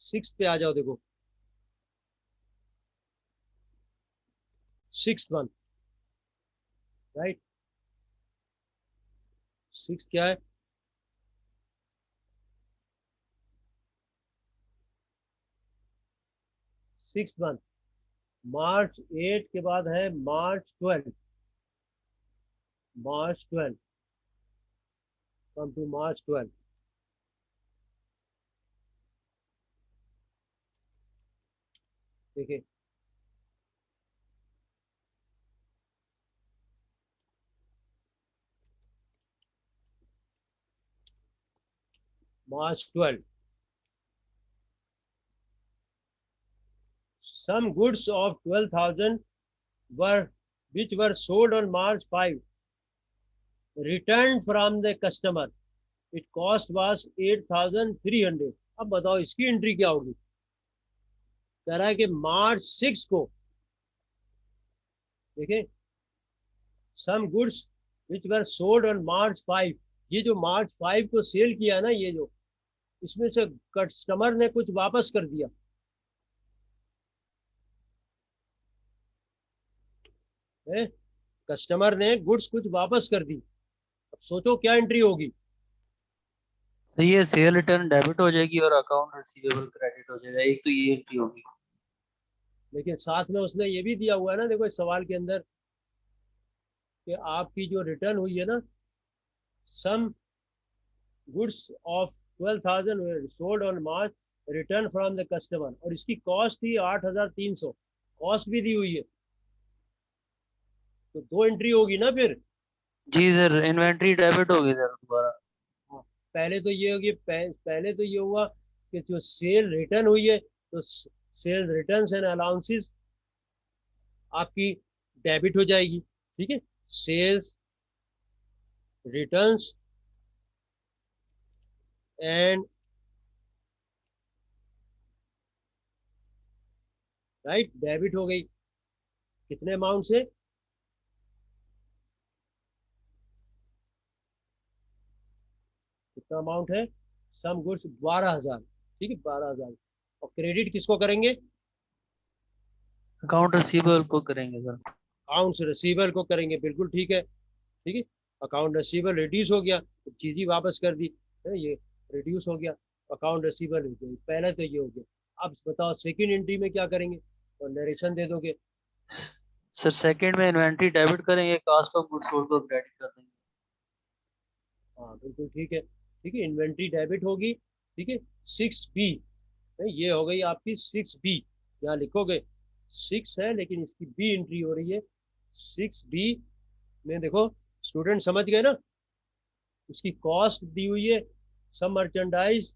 6 पे आ जाओ, देखो 6th वन, राइट, 6 क्या है, सिक्स वन, मार्च 8 के बाद है मार्च 12, मार्च 12, कम टू मार्च 12, देखिए मार्च 12, some goods of 12,000 were which were sold on March 5 returned from the customer, it cost was 8,300। अब बताओ इसकी एंट्री क्या होगी, कह रहा है कि मार्च 6 को, देखें, some goods which were sold on March 5, ये जो मार्च 5 को सेल किया ना, ये जो इसमें से कस्टमर ने कुछ वापस कर दिया है, कस्टमर ने गुड्स कुछ वापस कर दी। अब सोचो क्या एंट्री होगी। तो ये सेल रिटर्न डेबिट हो जाएगी और अकाउंट रिसीवेबल क्रेडिट हो जाएगा, एक तो ये एंट्री होगी। लेकिन साथ में उसने ये भी दिया हुआ है ना, देखो इस सवाल के अंदर, कि आपकी जो रिटर्न हुई है ना, some goods of 12,000 sold on March, return from the customer, और इसकी कॉस्ट थी 8,300, कॉस्ट भी दी हुई है, तो दो एंट्री होगी ना फिर। जी सर, इन्वेंट्री डेबिट होगी सर दोबारा। हाँ, पहले तो ये होगी, पहले तो ये हुआ कि जो सेल रिटर्न हुई है, तो सेल रिटर्न्स एंड अलाउंसेस आपकी डेबिट हो जाएगी, ठीक है, sales returns and, right, debit हो गई, कितने अमाउंट से, कितना अमाउंट है, सम गुड्स 12,000, ठीक है, 12,000, और क्रेडिट किसको करेंगे, अकाउंट रिसीवेबल को करेंगे सर। अकाउंट्स रिसीवर को करेंगे, बिल्कुल ठीक है, ठीक है, अकाउंट रिसीवर रिड्यूस हो गया, तो चीज ही वापस कर दी है, ये रिड्यूस हो गया, अकाउंट रिसीवर हो गया, पहले तो ये हो गया। अब बताओ सेकंड एंट्री में क्या करेंगे, और नरेशन दे दोगे। सर सेकंड में इन्वेंट्री डेबिट करेंगे, कास्ट ऑफ गुड्स सोल्ड को क्रेडिट कर देंगे। हाँ बिल्कुल ठीक है, ठीक है, इन्वेंट्री डेबिट होगी, ठीक है, 6B, ये हो गई आपकी 6B, यहाँ लिखोगे 6 है लेकिन इसकी बी एंट्री हो रही है, 6B में देखो, स्टूडेंट समझ गए ना, उसकी कॉस्ट दी हुई है, some merchandise,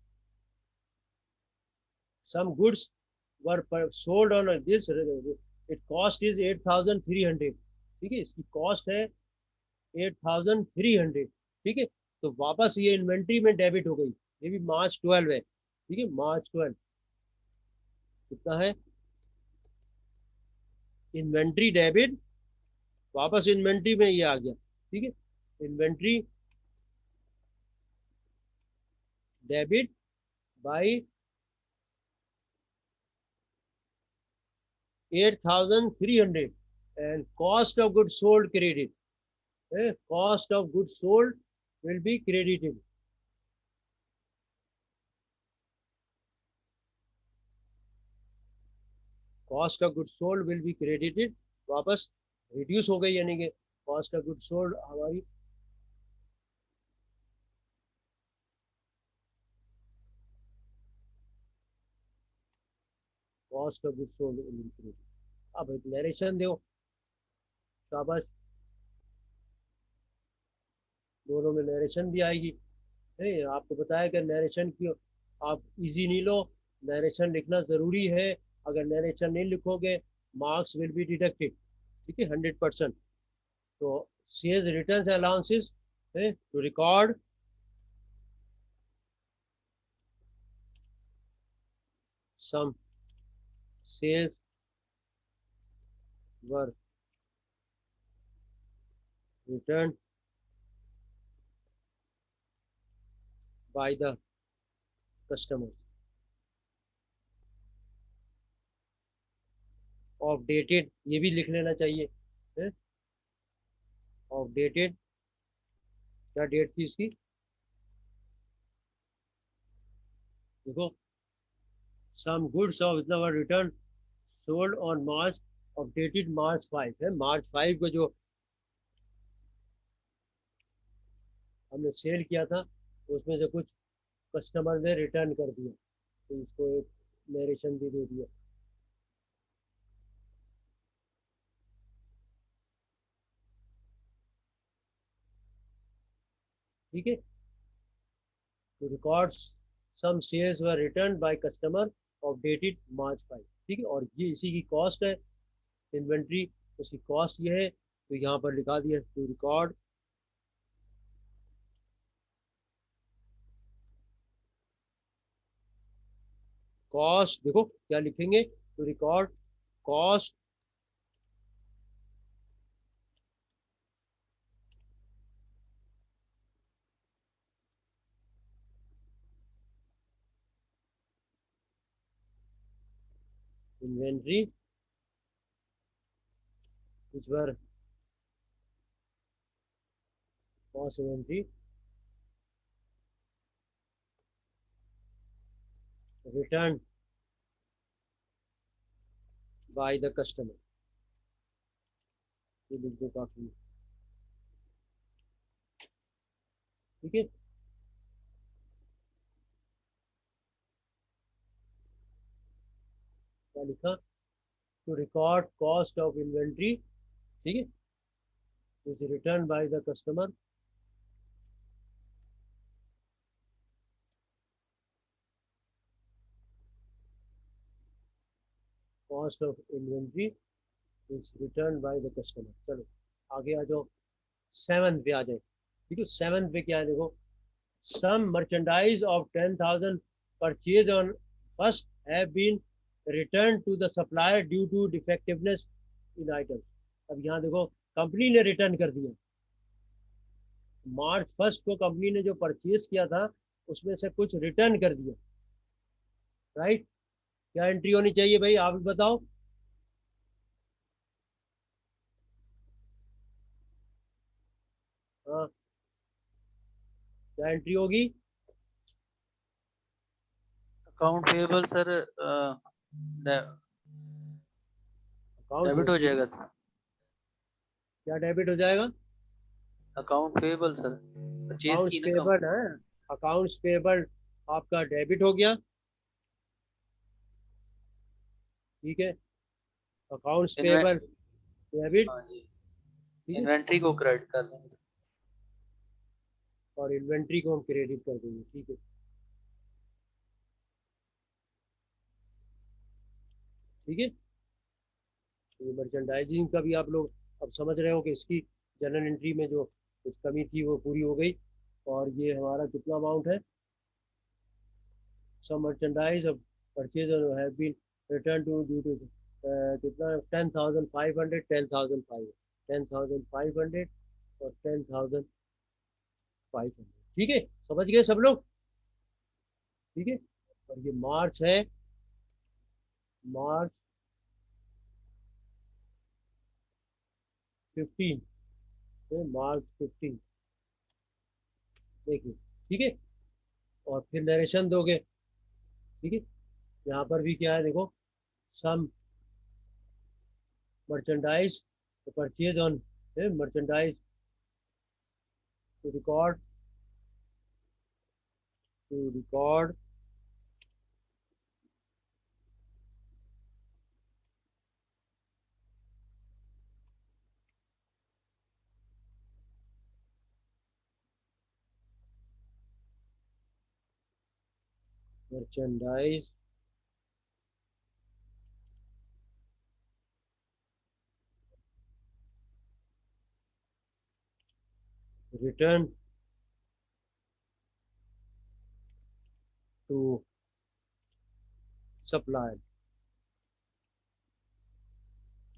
some goods were sold on this, it cost is 8,300, ठीक है, इसकी कॉस्ट है 8,300, ठीक है, तो वापस ये इन्वेंट्री में डेबिट हो गई, ये भी मार्च 12 है, ठीक है, मार्च 12 कितना है, इन्वेंट्री डेबिट, वापस इन्वेंट्री में ये आ गया, ठीक है, inventory debit by 8,300, and cost of goods sold credit, cost of goods sold will be credited, cost of goods sold will be credited, वापस रिड्यूस हो गई, यानी कि कॉस्ट ऑफ गुड्स सोल्ड हमारी, cost of goods sold will be credited. अब narration दो, शाबाश, दोनों में नरेशन भी आएगी, नहीं आपको बताया कि नरेशन की आप इजी नहीं लो, नरेशन लिखना ज़रूरी है, अगर नरेशन नहीं लिखोगे मार्क्स विल बी डिडक्टेड, ठीक है, 100%। तो sales returns allowances to record some sales were return by the customer of dated, ये भी लिख लेना चाहिए, ऑफ डेटेड, क्या डेट थी इसकी, देखो, सम गुड्स ऑफ इतना return sold on March, of dated March 5 है, मार्च 5 को जो हमने सेल किया था, उसमें से कुछ कस्टमर ने रिटर्न कर दिया, तो इसको एक नरेशन भी दे दिया, ठीक है, तो records some shares were return by customer of dated March 5, ठीक है, और ये इसी की कॉस्ट है, इन्वेंट्री, उसकी कॉस्ट ये है, तो यहाँ पर लिखा दिया टू रिकॉर्ड कॉस्ट, देखो क्या लिखेंगे, to record cost inventory which were cost inventory returned by the customer. ये लिख दो काफी, ठीक है। क्या लिखा? To record cost of inventory, ठीक है, which is returned by the customer cost of inventory is returned by the customer। चलो आगे आ जाओ, 7th पे आ जाए, ठीक है। 7th पे क्या है देखो, some merchandise of 10,000 purchased on first have been returned to the supplier due to defectiveness in items। अब यहाँ देखो कंपनी ने रिटर्न कर दिया, मार्च 1 को कंपनी ने जो परचेज किया था उसमें से कुछ रिटर्न कर दिया, राइट। क्या एंट्री होनी चाहिए भाई, आप भी बताओ। हाँ, क्या एंट्री होगी? Account payable sir account debit हो रिसीवेबल, जाएगा सर। क्या डेबिट हो जाएगा? Account payable sir, purchase accounts की ना पेबल कंपनी। है, अकाउंट्स पेबल आपका डेबिट हो गया, ठीक है। अकाउंट्स इन्वे पेबल डेबिट, हाँ जी, ठीक है। इन्वेंट्री को क्रेडिट कर देंगे सर। और इन्वेंट्री को हम क्रेडिट कर देंगे, ठीक है, ठीक है। तो मर्चेंडाइजिंग का भी आप लोग अब समझ रहे हो कि इसकी जनरल एंट्री में जो कुछ कमी थी वो पूरी हो गई। और ये हमारा कितना अमाउंट है? Some merchandise of purchase have been return to due to कितना, 10,500, 10,500 और 10,500, ठीक है। समझ गए सब लोग, ठीक है। और ये मार्च है, मार्च 15, मार्च 15, देखिए, ठीक है। और फिर नरेशन दोगे, ठीक है। यहाँ पर भी क्या है देखो, some merchandise purchase on merchandise to record, to record merchandise return to supplier,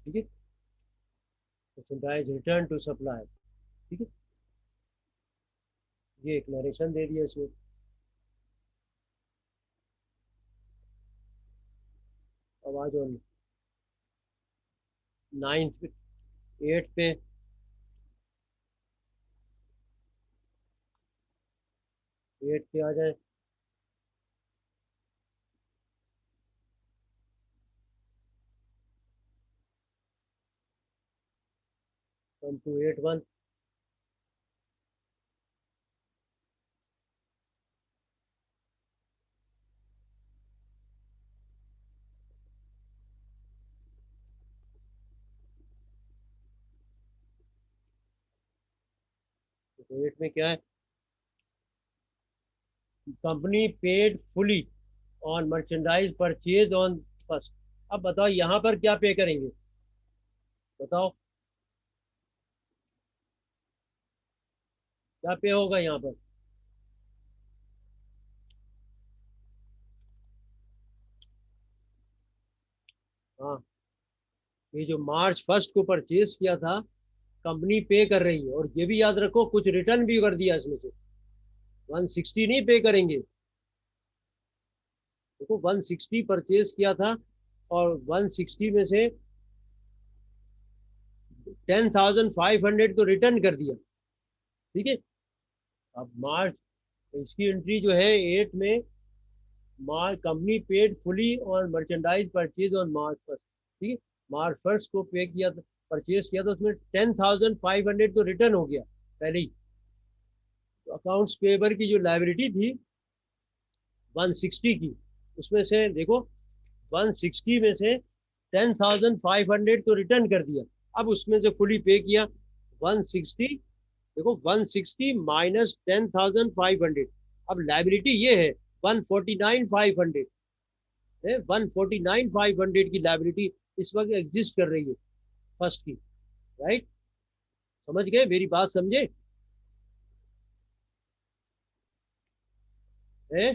ठीक है। merchandise return to supplier, ठीक है। ये एक नरेशन दे दिया इसमें। अब आ जाओ 9th पे, 8th पे, 8th पे आ जाए। 1281, तो 8 में क्या है, company paid fully on merchandise purchase on first. अब बताओ यहाँ पर क्या पे करेंगे, बताओ क्या पे होगा यहाँ पर? हाँ, ये जो मार्च फर्स्ट को परचेज किया था कंपनी पे कर रही है, और ये भी याद रखो कुछ रिटर्न भी कर दिया इसमें से। 160 नहीं पे करेंगे, देखो 160 परचेज किया था और 160 में से 10,500 तो रिटर्न कर दिया। ठीक है, अब मार्च, इसकी एंट्री जो है 8 में, March company paid fully on merchandise purchase on March first. ठीक है, मार्च फर्स्ट को पे किया था, परचेज किया था, उसमें 10,500 तो रिटर्न हो गया पहले ही। तो अकाउंट्स पेबल की जो लाइबिलिटी थी 160 की, उसमें से देखो 160 में से 10,500 तो रिटर्न कर दिया, अब उसमें से फुली पे किया 160। देखो 160 माइनस 10,500, अब लाइबिलिटी ये है 149,500 है, 149,500 की लाइबिलिटी इस वक्त एग्जिस्ट कर रही है फर्स्ट की। राइट, समझ गए मेरी बात, समझे है?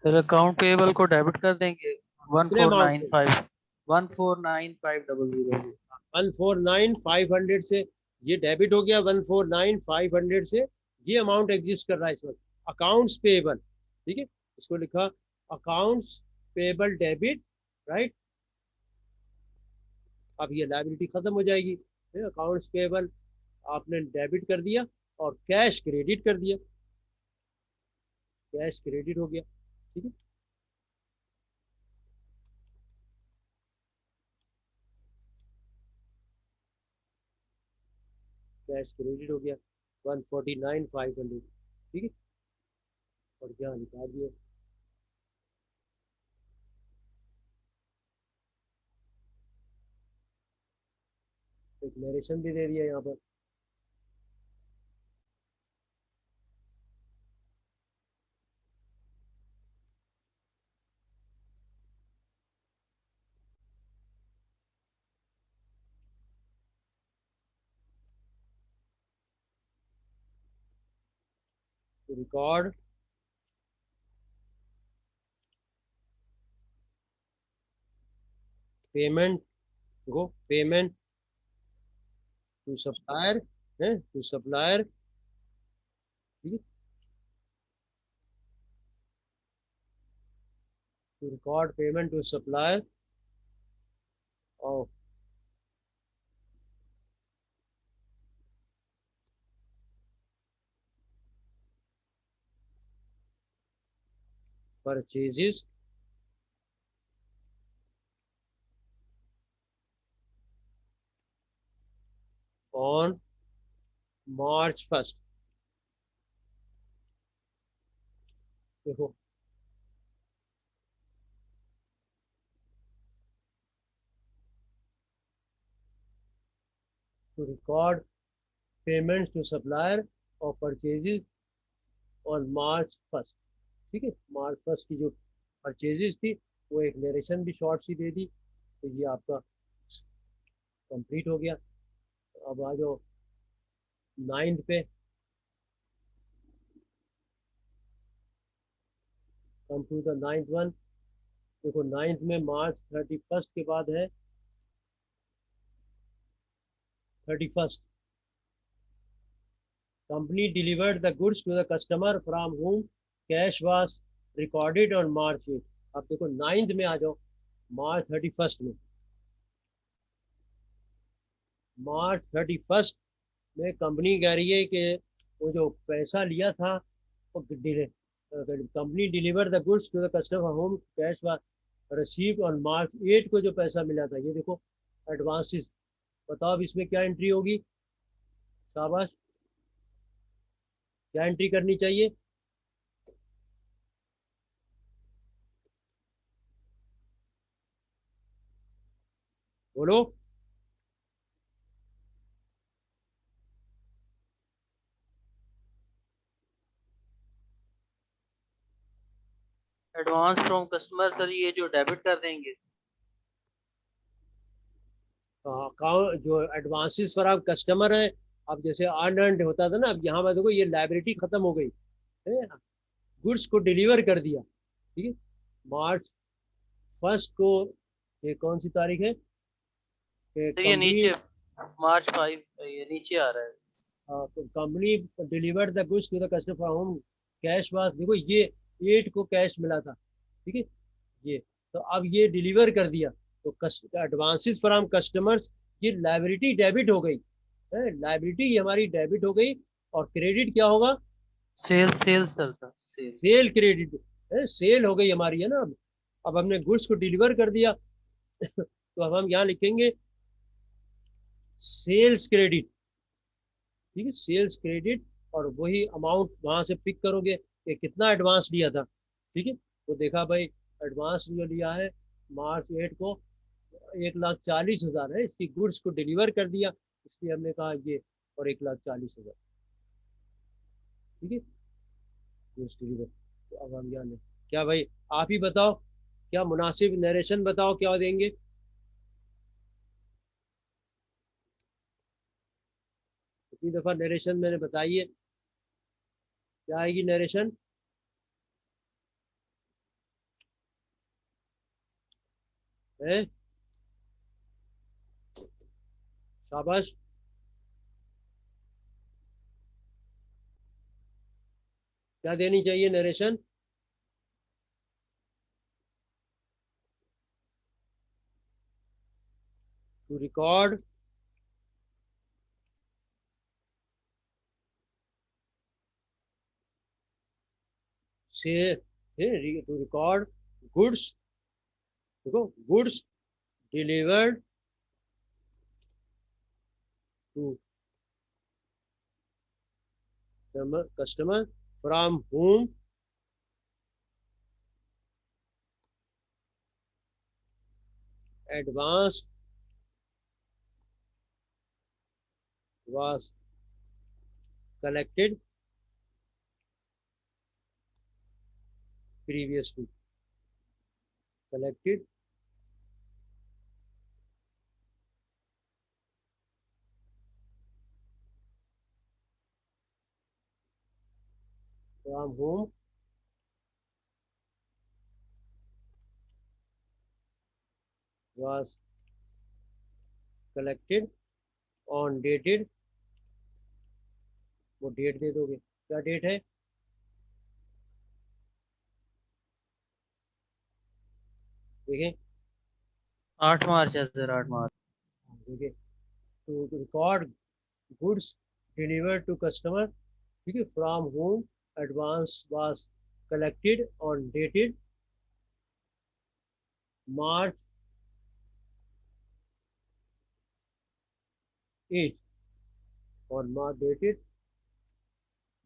सर अकाउंट पेबल को डेबिट कर देंगे वन कितने फोर अमाउंट नाइन से? फाइव 149,500 से। 149,500 से ये डेबिट हो गया, 149,500 से ये अमाउंट एग्जिस्ट कर रहा है इस वक्त अकाउंट्स पेबल। ठीक है, इसको लिखा अकाउंट्स पेबल डेबिट। राइट, अब ये लाइबिलिटी खत्म हो जाएगी, अकाउंट्स पेबल आपने डेबिट कर दिया और कैश क्रेडिट कर दिया, कैश क्रेडिट हो गया। ठीक है, कैश क्रेडिट हो गया 149,500। ठीक है, और क्या निकाल दिया। एक नरेशन भी दे दिया यहाँ पर। Record payment, go payment to supplier है, टू सप्लायर। ठीक है, to record payment to supplier और परचेजेस ऑन मार्च फर्स्ट। देखो to record payments to supplier और परचेजेस ऑन मार्च फर्स्ट। ठीक है, मार्च फर्स्ट की जो परचेजेस थी वो एक नरेशन भी शॉर्ट सी दे दी, तो ये आपका कंप्लीट हो गया। अब आ जाओ 9th पे, कम टू द 9th वन। देखो 9th में मार्च 31st के बाद है 31st, company delivered the goods to the customer from whom cash was recorded on March 8। अब देखो 9th में आ जाओ, मार्च 31st में, मार्च 31st में कंपनी कह रही है कि वो जो पैसा लिया था वो company deliver the goods to the customer whom cash receive on March 8 को जो पैसा मिला था, ये देखो एडवांसेस। बताओ अब इसमें क्या एंट्री होगी? शाबाश, क्या एंट्री करनी चाहिए? बोलो। एडवांस फ्रॉम कस्टमर सर ये जो डेबिट कर देंगे। अकाउंट जो एडवांसेस पर आप कस्टमर है, अब जैसे अर्न होता था ना, अब यहाँ पर देखो ये लाइबिलिटी खत्म हो गई है, गुड्स को डिलीवर कर दिया। ठीक है, मार्च फर्स्ट को ये कौन सी तारीख है? सर ये कंपनी, नीचे मार्च 5 ये नीचे आ रहा है। तो company delivered the goods to the customer from whom, cash was, देखो ये 8 को कैश मिला था, ठीक है, ये, तो अब ये डिलीवर कर दिया, तो एडवांसेस फ्रॉम कस्टमर्स, ये लाइबिलिटी डेबिट हो गई है, लाइबिलिटी हमारी डेबिट हो गई, और क्रेडिट क्या होगा? Sale sale sir sale. Sale credit है, सेल हो गई हमारी, है ना। अब हमने गुड्स को डिलीवर कर दिया तो अब हम यहाँ लिखेंगे सेल्स क्रेडिट, ठीक है, सेल्स क्रेडिट, और वही अमाउंट वहां से पिक करोगे कि कितना एडवांस लिया था, ठीक है, तो देखा भाई एडवांस जो लिया है मार्च 8 को 1,40,000 है, इसकी गुड्स को डिलीवर कर दिया, इसलिए हमने कहा ये, और 1,40,000, ठीक है, गुड्स डिलीवर। तो अब हम यहाँ क्या भाई, आप ही बताओ, क्या मुनासिब नरेशन बताओ क्या देंगे? इतनी दफा नरेशन मैंने बताई है, क्या आएगी नरेशन? है, शाबाश, क्या देनी चाहिए नरेशन? टू रिकॉर्ड से, टू रिकॉर्ड गुड्स, देखो goods delivered to customer from whom advance was collected previously, collected from whom was collected on dated, वो डेट दे दोगे, क्या डेट है? देखें, 8 मार्च है सर 8 मार्च। देखिए, to record goods delivered to customer, ठीक है, from whom advance was collected on dated March 8, और मार्च डेटेड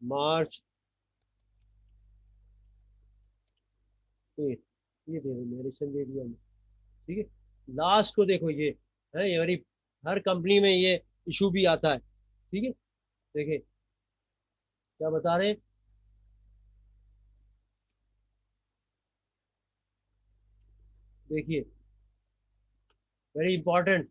March 8, ये दे दो, नरेशन दे दिया हमने, ठीक है। लास्ट को देखो, ये है, ये हमारी हर कंपनी में ये इशू भी आता है, ठीक है, देखिए क्या बता रहे हैं, देखिए, वेरी इंपॉर्टेंट,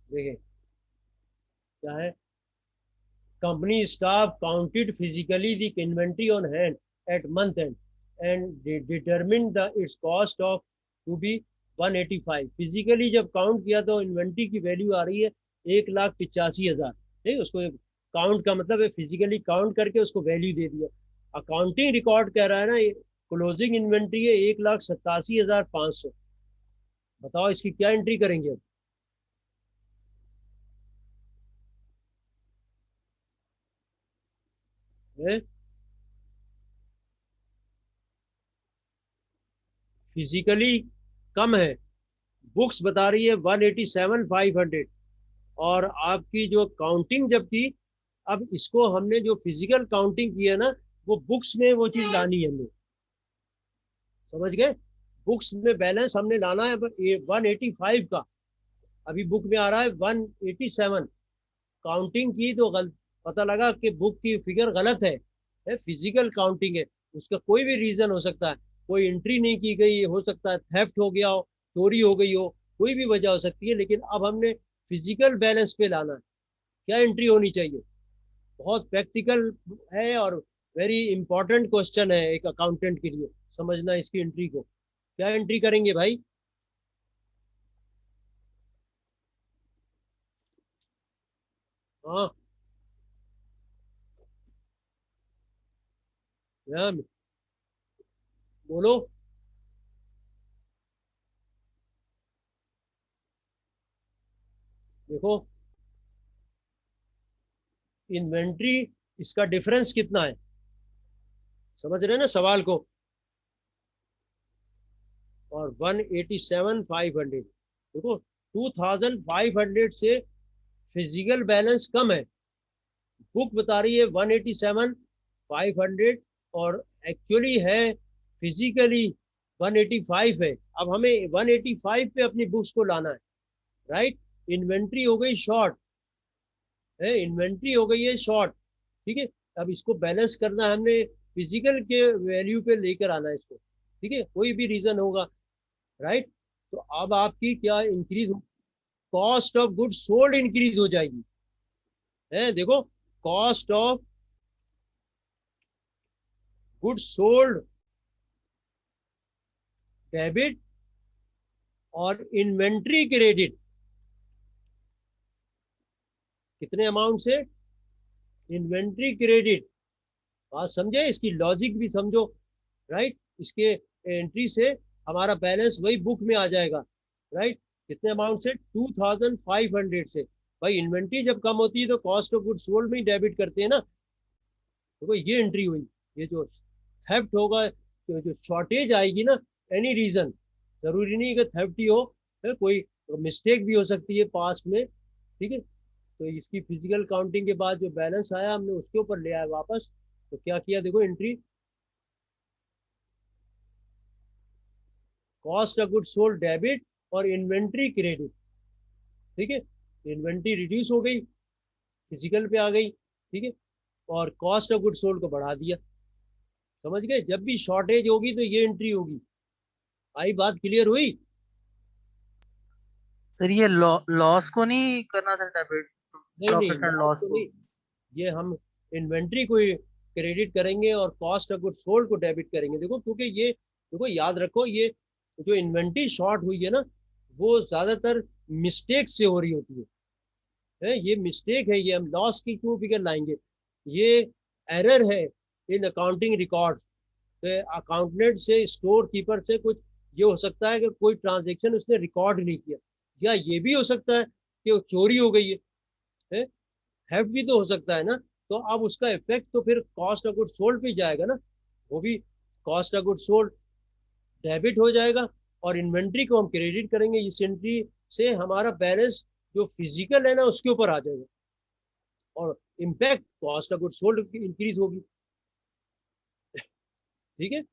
देखिए क्या है, company staff counted physically the inventory on hand at month end determine the its cost of to be 185, physically जब काउंट किया तो इन्वेंट्री की वैल्यू आ रही है 1,85,000, ठीक, उसको काउंट का मतलब है फिजिकली काउंट करके उसको वैल्यू दे दिया। अकाउंटिंग रिकॉर्ड कह रहा है ना, क्लोजिंग इन्वेंट्री है 1,87,500, बताओ इसकी क्या एंट्री करेंगे अब? फिजिकली कम है, बुक्स बता रही है 187,500, और आपकी जो काउंटिंग जब की, अब इसको हमने जो फिजिकल काउंटिंग की है ना, वो बुक्स में वो चीज लानी है हमने, समझ गए, बुक्स में बैलेंस हमने लाना है 185 का, अभी बुक में आ रहा है 187, काउंटिंग की तो पता लगा कि बुक की फिगर गलत है फिजिकल काउंटिंग है, उसका कोई भी रीजन हो सकता है, कोई एंट्री नहीं की गई, हो सकता है थेफ्ट हो गया हो, चोरी हो गई हो, कोई भी वजह हो सकती है, लेकिन अब हमने फिजिकल बैलेंस पे लाना है, क्या एंट्री होनी चाहिए? बहुत प्रैक्टिकल है और वेरी इंपॉर्टेंट क्वेश्चन है एक अकाउंटेंट के लिए, समझना इसकी एंट्री को। क्या एंट्री करेंगे भाई? हाँ, मैम बोलो। देखो, इन्वेंट्री, इसका डिफरेंस कितना है, समझ रहे हैं ना सवाल को? और 187,500, देखो 2,500 से फिजिकल बैलेंस कम है, बुक बता रही है 187,500, और एक्चुअली है फिजिकली 185 है। अब हमें 185 पे अपनी बुक्स को लाना है, राइट? इन्वेंट्री हो गई शॉर्ट है, इन्वेंट्री हो गई है शॉर्ट, ठीक है। अब इसको बैलेंस करना है हमने, फिजिकल के वैल्यू पे लेकर आना है इसको, ठीक है, कोई भी रीजन होगा, राइट? तो अब आपकी क्या increase, cost of goods sold increase हो जाएगी, है देखो, cost of goods sold debit और इन्वेंट्री क्रेडिट, कितने अमाउंट से? इन्वेंट्री क्रेडिट, बात समझे, इसकी लॉजिक भी समझो, राइट? इसके एंट्री से हमारा बैलेंस वही बुक में आ जाएगा, राइट? कितने अमाउंट से? 2,500 से। भाई इन्वेंट्री जब कम होती है तो कॉस्ट ऑफ गुड्स सोल्ड में ही डेबिट करते हैं ना। देखो ये एंट्री हुई, ये जो थेफ्ट होगा, तो जो शॉर्टेज आएगी ना, एनी रीजन, जरूरी नहीं कि थेफ्ट ही हो, है कोई मिस्टेक भी हो सकती है पास्ट में, ठीक है। तो इसकी फिजिकल काउंटिंग के बाद जो बैलेंस आया हमने उसके ऊपर ले आया वापस। तो क्या किया, देखो entry, cost of goods sold debit और इन्वेंट्री क्रेडिट, ठीक है। इन्वेंट्री रिड्यूस हो गई, फिजिकल पे आ गई, ठीक है, और कॉस्ट ऑफ गुड्स सोल्ड को बढ़ा दिया, समझ गए? जब भी शॉर्टेज होगी तो ये एंट्री होगी। आई बात क्लियर हुई? सर ये लॉस को नहीं करना था डेबिट, नहीं नहीं, प्रॉफिट एंड लॉस लॉस को को? नहीं, ये हम इन्वेंट्री को क्रेडिट करेंगे और कॉस्ट ऑफ गुड्स सोल्ड को डेबिट करेंगे। देखो क्योंकि ये, देखो याद रखो, ये जो इन्वेंट्री शॉर्ट हुई है ना, वो ज्यादातर मिस्टेक से हो रही होती है, ये मिस्टेक है, ये हम लॉस की क्यों फिगर लाएंगे? ये एरर है इन अकाउंटिंग रिकॉर्ड। तो अकाउंटेंट से, स्टोर कीपर से कुछ ये हो सकता है कि कोई ट्रांजेक्शन उसने रिकॉर्ड नहीं किया, या ये भी हो सकता है कि वो चोरी हो गई है, हेफ्ट भी तो हो सकता है ना। तो अब उसका इफेक्ट तो फिर कॉस्ट ऑफ गुड सोल्ड पे जाएगा ना, वो भी cost of good sold debit हो जाएगा, और इन्वेंट्री को हम क्रेडिट करेंगे। इस एंट्री से हमारा बैलेंस जो फिजिकल है ना उसके ऊपर आ जाएगा, और impact cost of good sold increase होगी, ठीक है।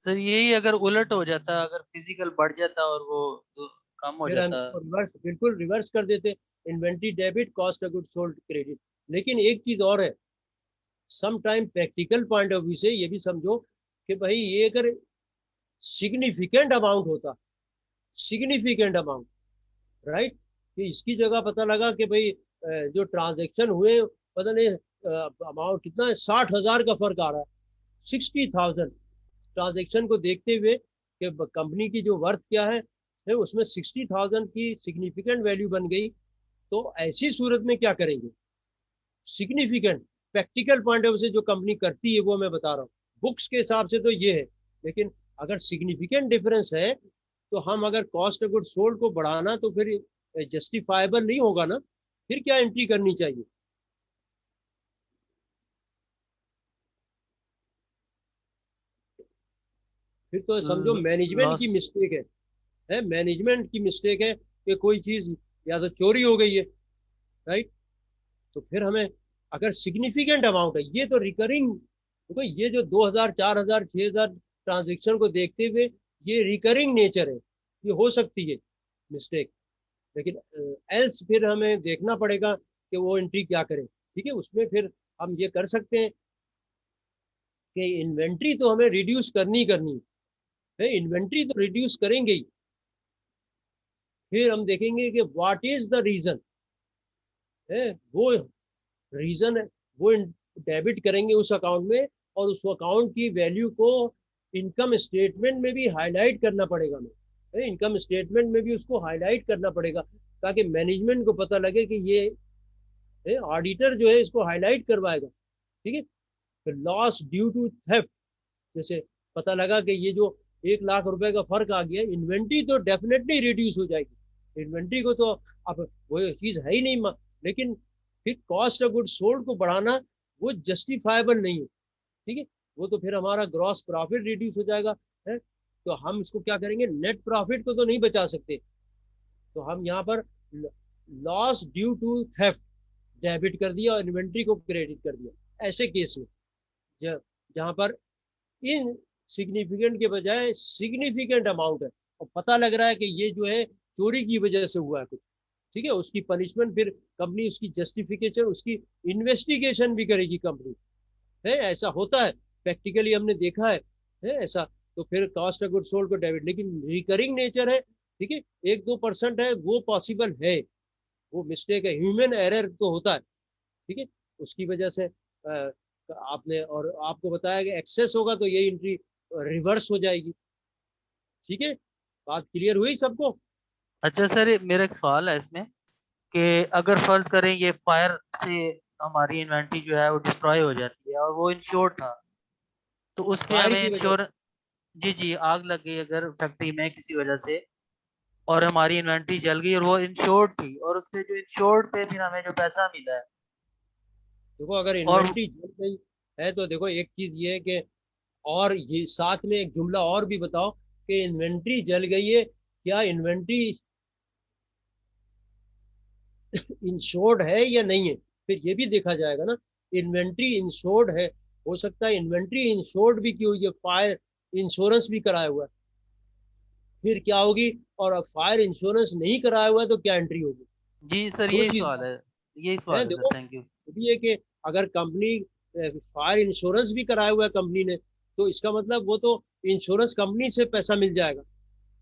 सर यही अगर उलट हो जाता, अगर फिजिकल बढ़ जाता और वो तो कम हो फिर हम जाता। रिवर्स, बिल्कुल रिवर्स कर देते, inventory debit, cost of good sold credit. लेकिन एक चीज और है, some time practical point of view से ये भी समझो कि भाई ये अगर सिग्निफिकेंट अमाउंट होता, सिग्निफिकेंट अमाउंट, राइट, कि इसकी जगह पता लगा कि भाई जो ट्रांजेक्शन हुए, पता नहीं अमाउंट कितना है, 60,000 का फर्क आ रहा है, 60,000 ट्रांजेक्शन को देखते हुए कि कंपनी की जो वर्थ क्या है उसमें 60,000 की सिग्निफिकेंट वैल्यू बन गई। तो ऐसी सूरत में क्या करेंगे? Significant, practical point of view से जो कंपनी करती है वो मैं बता रहा हूँ, बुक्स के हिसाब से तो ये है, लेकिन अगर सिग्निफिकेंट डिफरेंस है तो हम अगर कॉस्ट ऑफ गुड सोल्ड को बढ़ाना तो फिर जस्टिफाइबल नहीं होगा ना, फिर क्या एंट्री करनी चाहिए? फिर तो समझो मैनेजमेंट की लॉस। मिस्टेक है मैनेजमेंट की मिस्टेक है कि कोई चीज या तो चोरी हो गई है, राइट? तो फिर हमें, अगर सिग्निफिकेंट अमाउंट है, ये तो रिकरिंग, देखो ये जो 2,000 4,000 6,000 ट्रांजेक्शन को देखते हुए ये रिकरिंग नेचर है, ये हो सकती है मिस्टेक, लेकिन एल्स फिर हमें देखना पड़ेगा कि वो एंट्री क्या करें, ठीक है। उसमें फिर हम ये कर सकते हैं कि इन्वेंट्री तो हमें रिड्यूस करनी ही करनी है, इन्वेंट्री तो रिड्यूस करेंगे ही। फिर हम देखेंगे कि व्हाट इज द रीजन, है, वो रीजन है, वो डेबिट करेंगे उस अकाउंट में, और उस अकाउंट की वैल्यू को इनकम स्टेटमेंट में भी हाईलाइट करना पड़ेगा हमें, इनकम स्टेटमेंट में भी उसको हाईलाइट करना पड़ेगा, ताकि मैनेजमेंट को पता लगे कि ये ऑडिटर जो है इसको हाईलाइट करवाएगा। ठीक है। फिर लॉस ड्यू टू थेफ्ट, जैसे पता लगा कि ये जो 1 लाख रुपए का फर्क आ गया, इन्वेंट्री तो डेफिनेटली रिड्यूस हो जाएगी, इन्वेंट्री को तो अब वो चीज है ही नहीं, लेकिन फिर कॉस्ट ऑफ गुड सोल्ड को बढ़ाना वो जस्टिफाइबल नहीं है। ठीक है। वो तो फिर हमारा ग्रॉस प्रॉफिट रिड्यूस हो जाएगा, है। तो हम इसको क्या करेंगे, नेट प्रॉफिट को तो नहीं बचा सकते, तो हम यहाँ पर loss due to theft debit कर दिया और इन्वेंट्री को क्रेडिट कर दिया। ऐसे केस में जहाँ पर इन सिग्निफिकेंट के बजाय सिग्निफिकेंट अमाउंट है, और पता लग रहा है कि ये जो है चोरी की वजह से हुआ है कुछ, ठीक है, उसकी पनिशमेंट फिर कंपनी, उसकी जस्टिफिकेशन, उसकी इन्वेस्टिगेशन भी करेगी कंपनी, है। ऐसा होता है, प्रैक्टिकली हमने देखा है ऐसा। तो फिर कॉस्ट ऑफ गुड सोल्ड को डेबिट, लेकिन रिकरिंग नेचर है, ठीक है, 1-2% है, वो पॉसिबल है, वो मिस्टेक है, ह्यूमन एरर तो होता है। ठीक है। उसकी वजह से आपने और आपको बताया कि एक्सेस होगा तो ये एंट्री रिवर्स हो जाएगी। ठीक है। बात क्लियर हुई सबको? अच्छा सर, मेरा एक सवाल है इसमें कि अगर फर्ज करें ये फायर से हमारी इन्वेंट्री जो है वो डिस्ट्रॉय हो जाती है और वो इंश्योर्ड था, तो उस पे फायर हमें की वजह इंश्योर, जी जी, आग लग गई अगर फैक्ट्री में किसी वजह से और हमारी इन्वेंट्री जल गई और वो इंश्योर्ड थी, और उसपे जो इंश्योर्ड पे फिर हमें जो पैसा मिला है देखो, अगर और, इन्वेंट्री जल गई है तो देखो एक चीज ये है कि, और ये साथ में एक जुमला और भी बताओ कि इन्वेंट्री जल गई है, क्या इन्वेंट्री इंश्योर्ड है या नहीं है, फिर ये भी देखा जाएगा ना। इन्वेंट्री इंश्योर्ड है, हो सकता है इन्वेंट्री इंश्योर्ड भी की हुई है, फायर इंश्योरेंस भी कराया हुआ है, फिर क्या होगी, और फायर इंश्योरेंस नहीं कराया हुआ है तो क्या एंट्री होगी। जी सर दो यही चीज सवाल है, यही है, सवाल है सर, देखो, थैंक यू। ये है कि अगर कंपनी फायर इंश्योरेंस भी कराया हुआ है कंपनी ने, तो इसका मतलब वो तो इंश्योरेंस कंपनी से पैसा मिल जाएगा,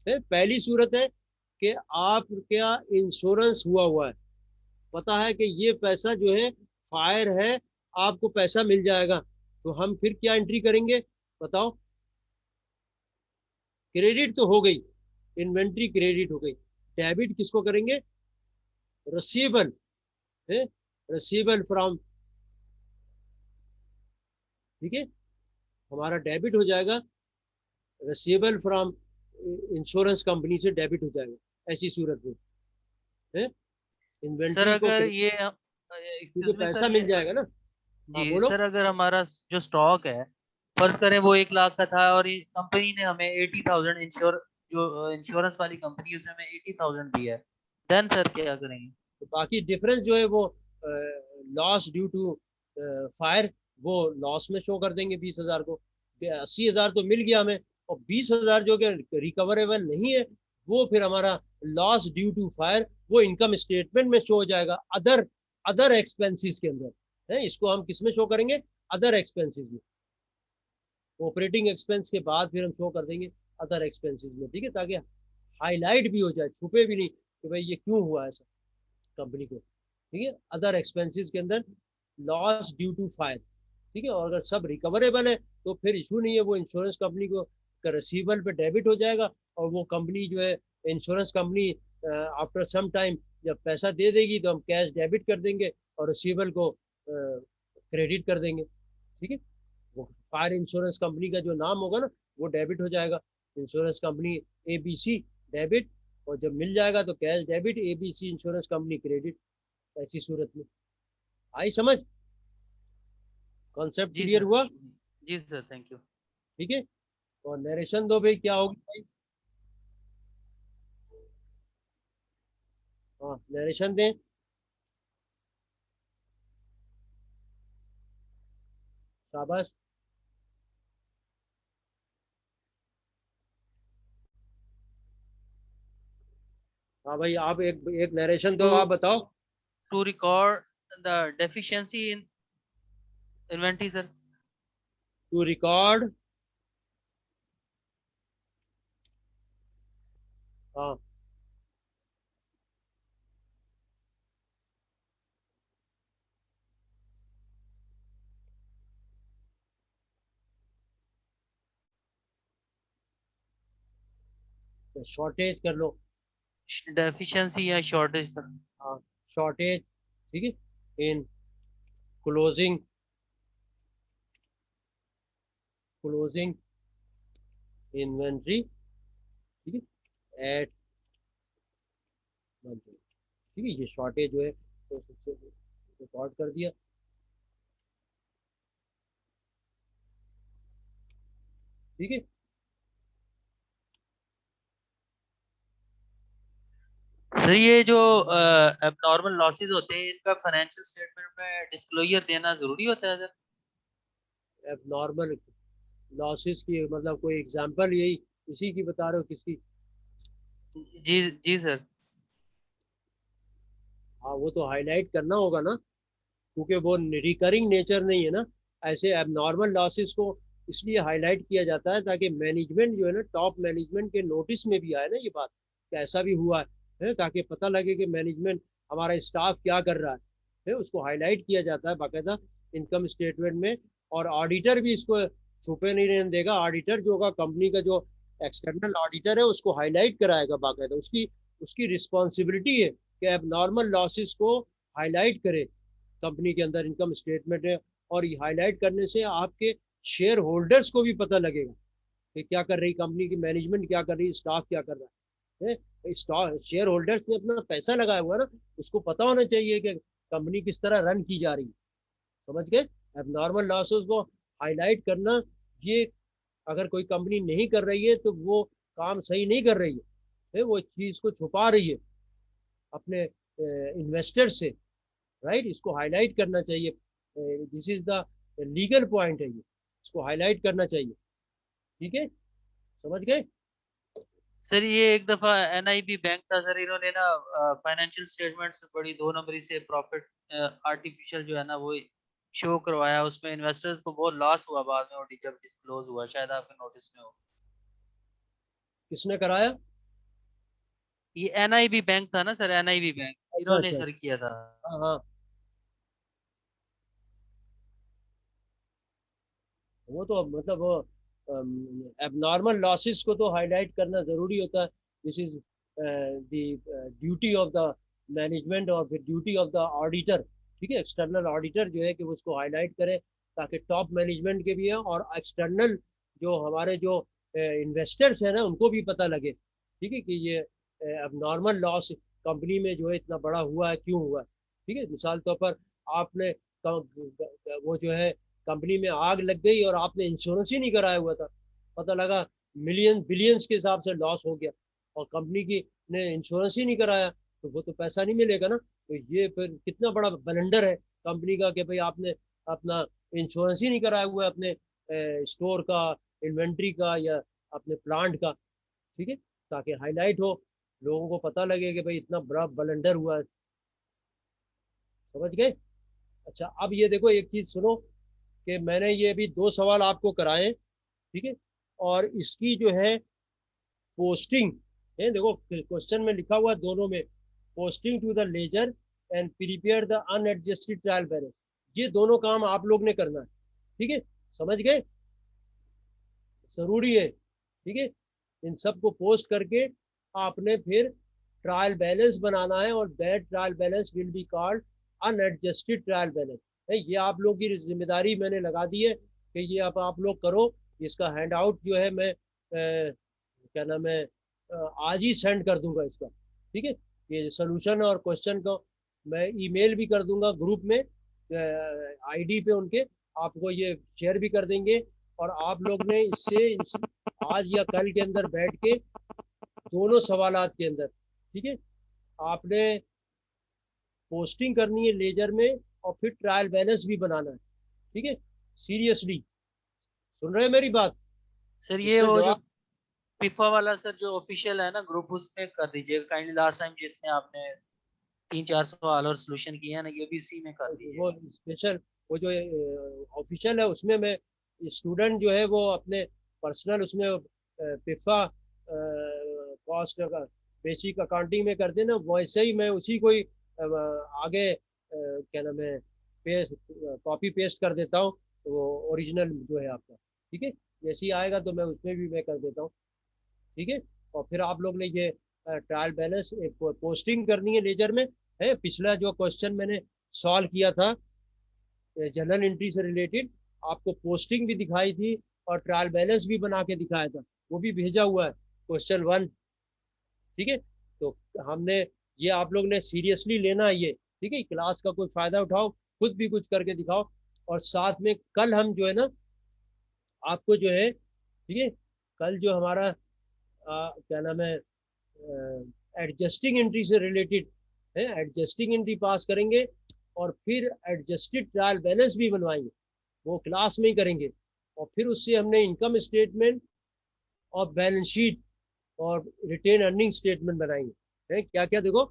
है। पहली सूरत है कि आप क्या इंश्योरेंस हुआ हुआ है, पता है कि ये पैसा जो है फायर है, आपको पैसा मिल जाएगा, तो हम फिर क्या एंट्री करेंगे, बताओ। क्रेडिट तो हो गई, इन्वेंट्री क्रेडिट हो गई, डेबिट किसको करेंगे, रसीबल, है, रसीबल फ्रॉम, ठीक है, हमारा डेबिट हो जाएगा, रसीबल फ्रॉम इंश्योरेंस कंपनी से डेबिट हो जाएगा ऐसी सूरत में, है। सर इन्वेंट्री को अगर ये क्योंकि एक्सक्यूज मी सर, पैसा ये मिल जाएगा ना। हाँ जी बोलो। सर, अगर हमारा जो स्टॉक है फर्ज करें वो 1 लाख का था और कंपनी ने हमें 80,000 जो इंश्योरेंस वाली कंपनी है उसने हमें 80,000 दिया है, देन सर क्या करेंगे? तो बाकी डिफरेंस जो है वो लॉस ड्यू टू फायर, वो लॉस में शो कर देंगे 20,000 को, 80,000 तो मिल गया हमें, और 20,000 जो कि रिकवरेबल नहीं है, वो फिर हमारा लॉस ड्यू टू फायर, वो इनकम स्टेटमेंट में शो हो जाएगा, अदर अदर एक्सपेंसेस के अंदर, है। इसको हम किस में शो करेंगे, अदर एक्सपेंसेस में, ऑपरेटिंग एक्सपेंस के बाद फिर हम शो कर देंगे अदर एक्सपेंसेस में, ठीक है, ताकि हाईलाइट भी हो जाए, छुपे भी नहीं कि भाई ये क्यों हुआ ऐसा कंपनी को। ठीक है। अदर एक्सपेंसेस के अंदर लॉस ड्यू टू फायर, ठीक है, और अगर सब रिकवरेबल है तो फिर इशू नहीं है, वो इंश्योरेंस कंपनी को का रिसीवेबल पे डेबिट हो जाएगा, और वो कंपनी जो है, insurance company after some time जब पैसा दे देगी तो हम कैश डेबिट कर देंगे और रिसीवेबल को क्रेडिट कर देंगे। ठीक है। वो फायर इंश्योरेंस कंपनी का जो नाम होगा ना, वो डेबिट हो जाएगा, इंश्योरेंस कंपनी ABC डेबिट, और जब मिल जाएगा तो cash debit, ABC insurance company credit, ऐसी सूरत में। आई समझ, कॉन्सेप्ट जी क्लियर सर, हुआ? जी सर, थैंक यू। ठीक है। और नरेशन दो भाई, क्या होगी भाई? हाँ, नरेशन दें। शाबाश। हाँ भाई, आप एक एक नरेशन दो, टू आप बताओ। To record the deficiency in inventory sir. To record, हाँ, शॉर्टेज कर लो। डेफिशिएंसी या शॉर्टेज सर। हाँ, शॉर्टेज, ठीक है, इन क्लोजिंग, क्लोजिंग इन्वेंट्री, ठीक है, एट मंथ, ठीक है, ये शॉर्टेज जो है तो रिकॉर्ड कर दिया, ठीक है। सर ये जो एबनॉर्मल लॉसेस होते हैं इनका फाइनेंशियल स्टेटमेंट में डिस्क्लोजर देना जरूरी होता है सर? अब नॉर्मल लॉसेस की मतलब कोई एग्जांपल यही इसी की बता रहे हो, किसकी? जी जी सर। हाँ, वो तो हाईलाइट करना होगा ना, क्योंकि वो रिकरिंग नेचर नहीं है ना। ऐसे एबनॉर्मल लॉसेस को इसलिए हाईलाइट किया जाता है ताकि मैनेजमेंट जो है ना, टॉप मैनेजमेंट के नोटिस में भी आए ना ये बात कि ऐसा भी हुआ है, ताकि पता लगे कि मैनेजमेंट, हमारा स्टाफ क्या कर रहा है, उसको हाईलाइट किया जाता है बाकायदा इनकम स्टेटमेंट में। और ऑडिटर भी इसको छुपे नहीं रहने देगा। ऑडिटर जो होगा कंपनी का, जो एक्सटर्नल ऑडिटर है, उसको हाईलाइट कराएगा बाकायदा, उसकी उसकी रिस्पॉन्सिबिलिटी है कि एबनॉर्मल लॉसेस को हाईलाइट करे कंपनी के अंदर इनकम स्टेटमेंट है। और हाईलाइट करने से आपके शेयर होल्डर्स को भी पता लगेगा कि क्या कर रही कंपनी की मैनेजमेंट, क्या कर रही, स्टाफ क्या कर रहा है। स्टॉक शेयर होल्डर्स ने अपना पैसा लगाया हुआ है ना, उसको पता होना चाहिए कि कंपनी किस तरह रन की जा रही है। समझ गए? अब नॉर्मल लॉसेस को हाईलाइट करना, ये अगर कोई कंपनी नहीं कर रही है तो वो काम सही नहीं कर रही है, वो चीज को छुपा रही है अपने इन्वेस्टर से। राइट, इसको हाईलाइट करना चाहिए। This is the legal point है, ये इसको हाईलाइट करना चाहिए, ठीक है। समझ गए? सर ये एक दफा एनआईबी बैंक था सर, इन्होंने ना फाइनेंशियल स्टेटमेंट्स बड़ी दो नंबरी से प्रॉफिट आर्टिफिशियल जो है ना वो शो करवाया, उसमें इन्वेस्टर्स को बहुत लॉस हुआ बाद में, और जब डिस्क्लोज हुआ शायद आपके नोटिस में हो। किसने कराया? ये एनआईबी बैंक था ना सर, एनआईबी बैंक अच्छा इन्होंने अच्छा सर अच्छा। किया था। हाँ हाँ, वो तो मतलब एबनॉर्मल लॉसेस को तो हाईलाइट करना जरूरी होता है। This is the duty of the management और फिर ड्यूटी ऑफ द ऑडिटर, ठीक है, एक्सटर्नल ऑडिटर जो है कि वो उसको हाईलाइट करे ताकि टॉप मैनेजमेंट के भी है और एक्सटर्नल जो हमारे जो इन्वेस्टर्स हैं ना, उनको भी पता लगे, ठीक है, कि ये एबनॉर्मल लॉस कंपनी में जो है इतना बड़ा हुआ है, क्यों हुआ है। ठीक है, मिसाल तौर पर आपने वो जो है कंपनी में आग लग गई और आपने इंश्योरेंस ही नहीं कराया हुआ था, पता लगा मिलियन बिलियंस के हिसाब से लॉस हो गया और कंपनी की ने इंश्योरेंस ही नहीं कराया, तो वो तो पैसा नहीं मिलेगा ना। तो ये फिर कितना बड़ा ब्लंडर है कंपनी का कि भाई आपने अपना इंश्योरेंस ही नहीं कराया हुआ है अपने स्टोर का, इन्वेंट्री का, या अपने प्लांट का, ठीक है, ताकि हाईलाइट हो, लोगों को पता लगे कि भाई इतना बड़ा ब्लंडर हुआ है। समझ गए? अच्छा, अब ये देखो एक चीज सुनो कि मैंने ये अभी दो सवाल आपको कराए, ठीक है, और इसकी जो है पोस्टिंग है, देखो क्वेश्चन में लिखा हुआ है दोनों में, posting to the ledger and prepare the unadjusted trial balance, ये दोनों काम आप लोग ने करना है, ठीक है। समझ गए? जरूरी है, ठीक है। इन सब को पोस्ट करके आपने फिर ट्रायल बैलेंस बनाना है और that trial balance will be called unadjusted trial balance. ये आप लोग की जिम्मेदारी मैंने लगा दी है कि ये अब आप लोग करो। इसका हैंड आउट जो है मैं क्या नाम है आज ही सेंड कर दूंगा इसका, ठीक है। ये सोल्यूशन और क्वेश्चन को मैं ईमेल भी कर दूंगा ग्रुप में, आईडी पे उनके, आपको ये शेयर भी कर देंगे। और आप लोग ने इससे आज या कल के अंदर बैठ के दोनों सवालात के अंदर, ठीक है, आपने पोस्टिंग करनी है लेजर में और फिर ट्रायल बैलेंस भी बनाना है, ठीक है। सीरियसली सुन रहे हैं मेरी बात? सर ये इसका वो जो जवाब, पिफा वाला सर जो ऑफिशियल है ना ग्रुप, उसमें कर दीजिएगा काइंडली, लास्ट टाइम जिसमें आपने 3-4 सवाल और सोल्यूशन किए हैं ना, ये भी इसी में कर वो दीजिएगा। स्पेशल, वो जो ऑफिशियल है उसमें मैं स्टूडेंट जो है वो अपने पर्सनल उसमें पिफा कॉस्ट बेसिक अकाउंटिंग में कर देना, वैसे ही मैं उसी को ही आगे क्या नाम है पेस्ट, कॉपी पेस्ट कर देता हूँ, वो ओरिजिनल जो है आपका, ठीक है। जैसे ही आएगा तो मैं उसमें भी मैं कर देता हूँ, ठीक है। और फिर आप लोग ने ये ट्रायल बैलेंस पोस्टिंग करनी है लेजर में, है। पिछला जो क्वेश्चन मैंने सॉल्व किया था जनरल एंट्री से रिलेटेड, आपको पोस्टिंग भी दिखाई थी और ट्रायल बैलेंस भी बना के दिखाया था, वो भी भेजा हुआ है क्वेश्चन 1। ठीक है, तो हमने ये आप लोग ने सीरियसली लेना है ये, ठीक है। क्लास का कोई फायदा उठाओ, खुद भी कुछ करके दिखाओ, और साथ में कल हम जो है ना आपको जो है, ठीक है, कल जो हमारा क्या नाम है एडजस्टिंग एंट्री से रिलेटेड है, एडजस्टिंग एंट्री पास करेंगे और फिर एडजस्टेड ट्रायल बैलेंस भी बनवाएंगे, वो क्लास में ही करेंगे। और फिर उससे हमने इनकम स्टेटमेंट और बैलेंस शीट और रिटेन अर्निंग स्टेटमेंट बनाएंगे, है क्या क्या। देखो,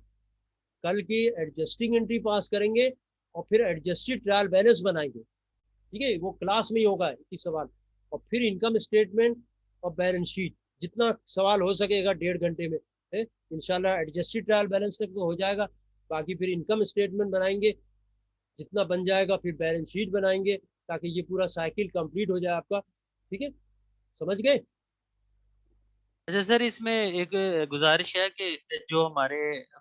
कल की एडजस्टिंग एंट्री पास करेंगे और फिर एडजस्टेड ट्रायल बैलेंस बनाएंगे, ठीक है, वो क्लास में ही होगा 21 सवाल। और फिर इनकम स्टेटमेंट और बैलेंस शीट, जितना सवाल हो सकेगा 1.5 घंटे में, है। इंशाल्लाह एडजस्टेड ट्रायल बैलेंस तक तो हो जाएगा, बाकी फिर इनकम स्टेटमेंट बनाएंगे, जितना बन जाएगा फिर बैलेंस शीट बनाएंगे, ताकि ये पूरा साइकिल कंप्लीट हो जाए आपका, ठीक है। समझ गए? अच्छा सर, इसमें एक गुजारिश है कि जो हमारे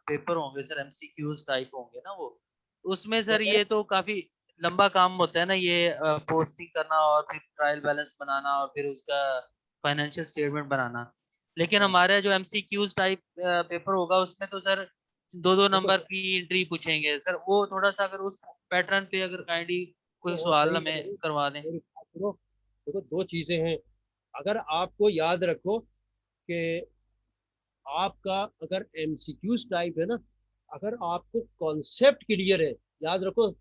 पेपर होंगे सर एमसीक्यूज टाइप होंगे ना, वो उसमें क्या सर कह रहे ये तो काफी लंबा काम होता है ना, ये पोस्टिंग करना और फिर ट्रायल बैलेंस बनाना और फिर उसका फाइनेंशियल स्टेटमेंट बनाना। लेकिन हाँ, हमारे जो एमसीक्यूज टाइप पेपर होगा उसमें तो सर दो दो देखो नंबर की एंट्री पूछेंगे सर, वो थोड़ा सा अगर उस पैटर्न पे अगर काइंडली कोई तो सवाल मेरी हमें मेरी करवा दें। मेरी बात सुनो। देखो, दो चीजें हैं। अगर आपको याद रखो कि आपका अगर एमसीक्यूज टाइप है ना, अगर आपको कॉन्सेप्ट क्लियर है, याद रखो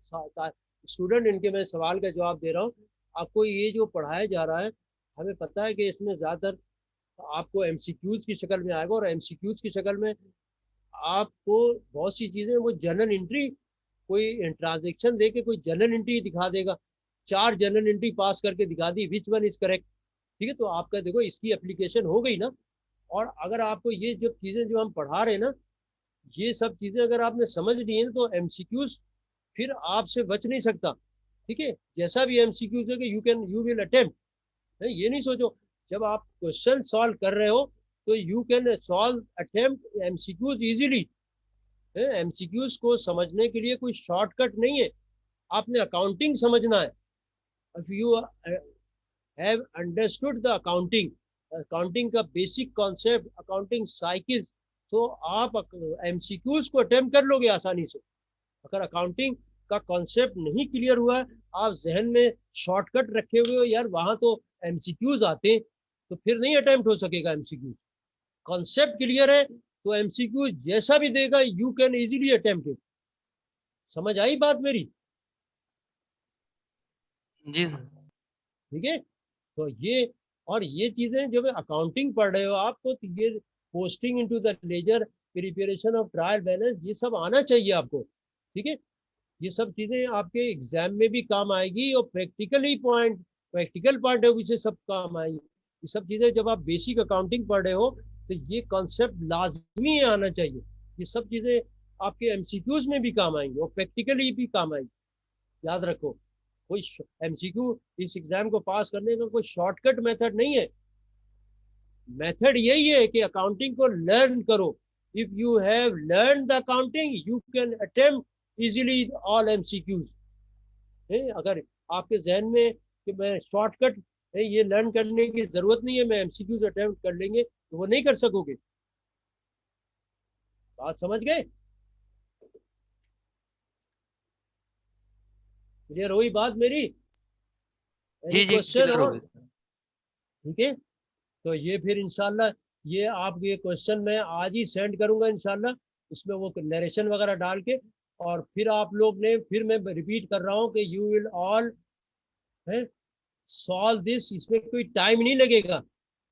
स्टूडेंट, इनके मैं सवाल का जवाब दे रहा हूँ। आपको ये जो पढ़ाया जा रहा है, हमें पता है कि इसमें ज़्यादातर आपको एमसीक्यूज की शक्ल में आएगा, और एमसीक्यूज की शक्ल में आपको बहुत सी चीज़ें, वो जनरल एंट्री, कोई ट्रांजेक्शन दे के कोई जनरल एंट्री दिखा देगा, 4 जनरल एंट्री पास करके दिखा दी, विच वन इज करेक्ट, ठीक है। तो आपका देखो इसकी एप्लीकेशन हो गई ना। और अगर आपको ये जो चीज़ें जो हम पढ़ा रहे हैं ना, ये सब चीज़ें अगर आपने समझ ली हैं तो एमसीक्यूज फिर आपसे बच नहीं सकता, ठीक है। जैसा भी एमसीक्यूज है कि यू विल अटेम्प्ट, ये नहीं सोचो जब आप क्वेश्चन सॉल्व कर रहे हो तो you can solve attempt MCQs easily. MCQs को समझने के लिए कोई शॉर्टकट नहीं है, आपने अकाउंटिंग समझना है। If you have understood the accounting, accounting का बेसिक कॉन्सेप्ट, अकाउंटिंग साइकिल्स, तो आप एमसीक्यूज को अटेम्प्ट कर लोगे आसानी से। अगर अकाउंटिंग का कॉन्सेप्ट नहीं क्लियर हुआ है, आप जहन में शॉर्टकट रखे हुए हो यार वहां तो एमसीक्यूज आते हैं, तो फिर नहीं अटेम्प्ट हो सकेगा एमसीक्यूज। कॉन्सेप्ट क्लियर है तो एमसीक्यू जैसा भी देगा you can easily attempt it. समझ आई बात मेरी? जी सर। ठीक है, तो ये, और ये चीजें जब अकाउंटिंग पढ़ रहे हो आप, तो ये posting into the ledger, preparation of trial balance, ये सब आना चाहिए आपको, ठीक है। ये सब चीजें आपके एग्जाम में भी काम आएगी, और प्रैक्टिकल पॉइंट ऑफ व्यू से सब काम आएगी। ये सब चीजें जब आप बेसिक अकाउंटिंग पढ़ रहे हो तो ये कॉन्सेप्ट लाजमी आना चाहिए। ये सब चीजें आपके एमसीक्यूज में भी काम आएंगी और प्रैक्टिकली भी काम आएंगी, याद रखो। कोई एमसीक्यू इस एग्जाम को पास करने का कोई शॉर्टकट मेथड नहीं है। मेथड यही है कि अकाउंटिंग को लर्न करो। If you have learn the accounting you can attempt easily all MCQs. अगर आपके जहन में कि मैं शॉर्टकट है, ये लर्न करने की जरूरत नहीं है, मैं एमसीक्यूज अटेम्प्ट कर लेंगे, तो वो नहीं कर सकोगे। बात समझ गए? क्लियर हुई बात मेरी? एनी जी जी क्वेश्चन क्लियर हो और? गए सर। ठीक है, तो ये फिर इंशाल्लाह, ये आप ये क्वेश्चन मैं आज ही सेंड करूंगा इंशाल्लाह, उसमें वो नरेशन वगैरह डाल के। और फिर आप लोग ने, फिर मैं रिपीट कर रहा हूँ कि यू विल ऑल है सॉल्व दिस, इसमें कोई टाइम नहीं लगेगा,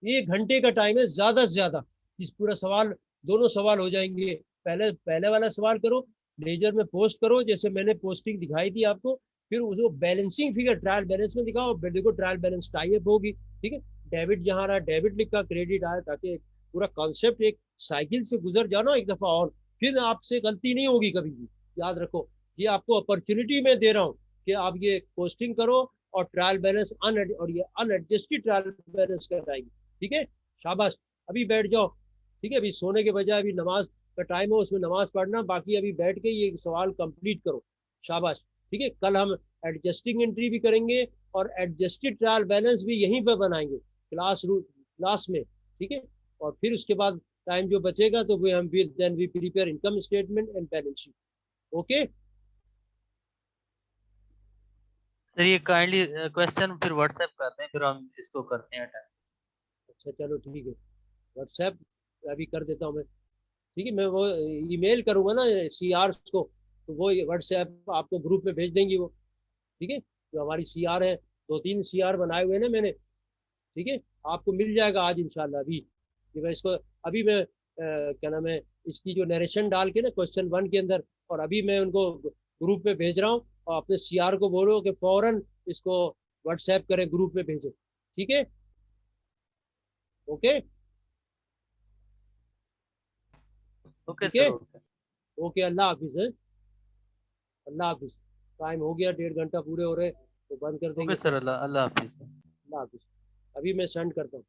1 घंटे का टाइम है ज्यादा से ज्यादा। इस पूरा सवाल, दोनों सवाल हो जाएंगे। पहले पहले वाला सवाल करो, लेजर में पोस्ट करो जैसे मैंने पोस्टिंग दिखाई थी आपको, फिर उसको बैलेंसिंग फिगर ट्रायल बैलेंस में दिखाओ, देखो ट्रायल बैलेंस टाइप होगी, ठीक है। डेबिट जहाँ रहा डेबिट लिखा, क्रेडिट आया, ताकि पूरा कॉन्सेप्ट एक साइकिल से गुजर जाओ ना एक दफा, और फिर आपसे गलती नहीं होगी कभी भी। याद रखो, ये आपको अपॉर्चुनिटी मैं दे रहा हूँ कि आप ये पोस्टिंग करो और ट्रायल बैलेंस और ये अनएडजस्टेड ट्रायल बैलेंस कराएंगे, ठीक है। शाबाश, अभी बैठ जाओ, ठीक है, अभी सोने के बजाय अभी नमाज का टाइम हो, उसमें नमाज पढ़ना, बाकी अभी बैठ के ये सवाल कंप्लीट करो। शाबाश। ठीक है, कल हम एडजस्टिंग एंट्री भी करेंगे और एडजस्टेड ट्रायल बैलेंस भी यहीं पर बनाएंगे, क्लास में। ठीक है, और फिर उसके बाद टाइम जो बचेगा तो वे हम will then we prepare income statement and balance sheet. Okay. Sir ये काइंडली क्वेश्चन फिर व्हाट्सएप करते हैं, फिर हम इसको करते हैं अटेंड। अच्छा चलो ठीक है, व्हाट्सएप अभी कर देता हूँ मैं। ठीक है, मैं वो ईमेल करूंगा ना सीआर को, तो वो व्हाट्सएप आपको ग्रुप में भेज देंगी वो। ठीक है, जो हमारी सीआर है, 2-3 सीआर बनाए हुए हैं ना मैंने। ठीक है, आपको मिल जाएगा आज इंशाल्लाह। अभी कि मैं इसको अभी मैं क्या नाम है, इसकी जो नरेशन डाल के ना क्वेश्चन 1 के अंदर, और अभी मैं उनको ग्रुप में भेज रहा हूँ, और अपने सीआर को बोलो कि फौरन इसको व्हाट्सएप करें, ग्रुप में भेजें। ठीक है। ओके। ओके ठीक है। Sir, okay. ओके, अल्लाह हाफिज है। अल्लाह हाफिज। टाइम हो गया, 1.5 घंटा पूरे हो रहे, तो बंद कर ओके देंगे। सर, अल्लाह अल्लाह हाफिज। अल्लाह हाफिज। अभी मैं सेंड करता हूँ।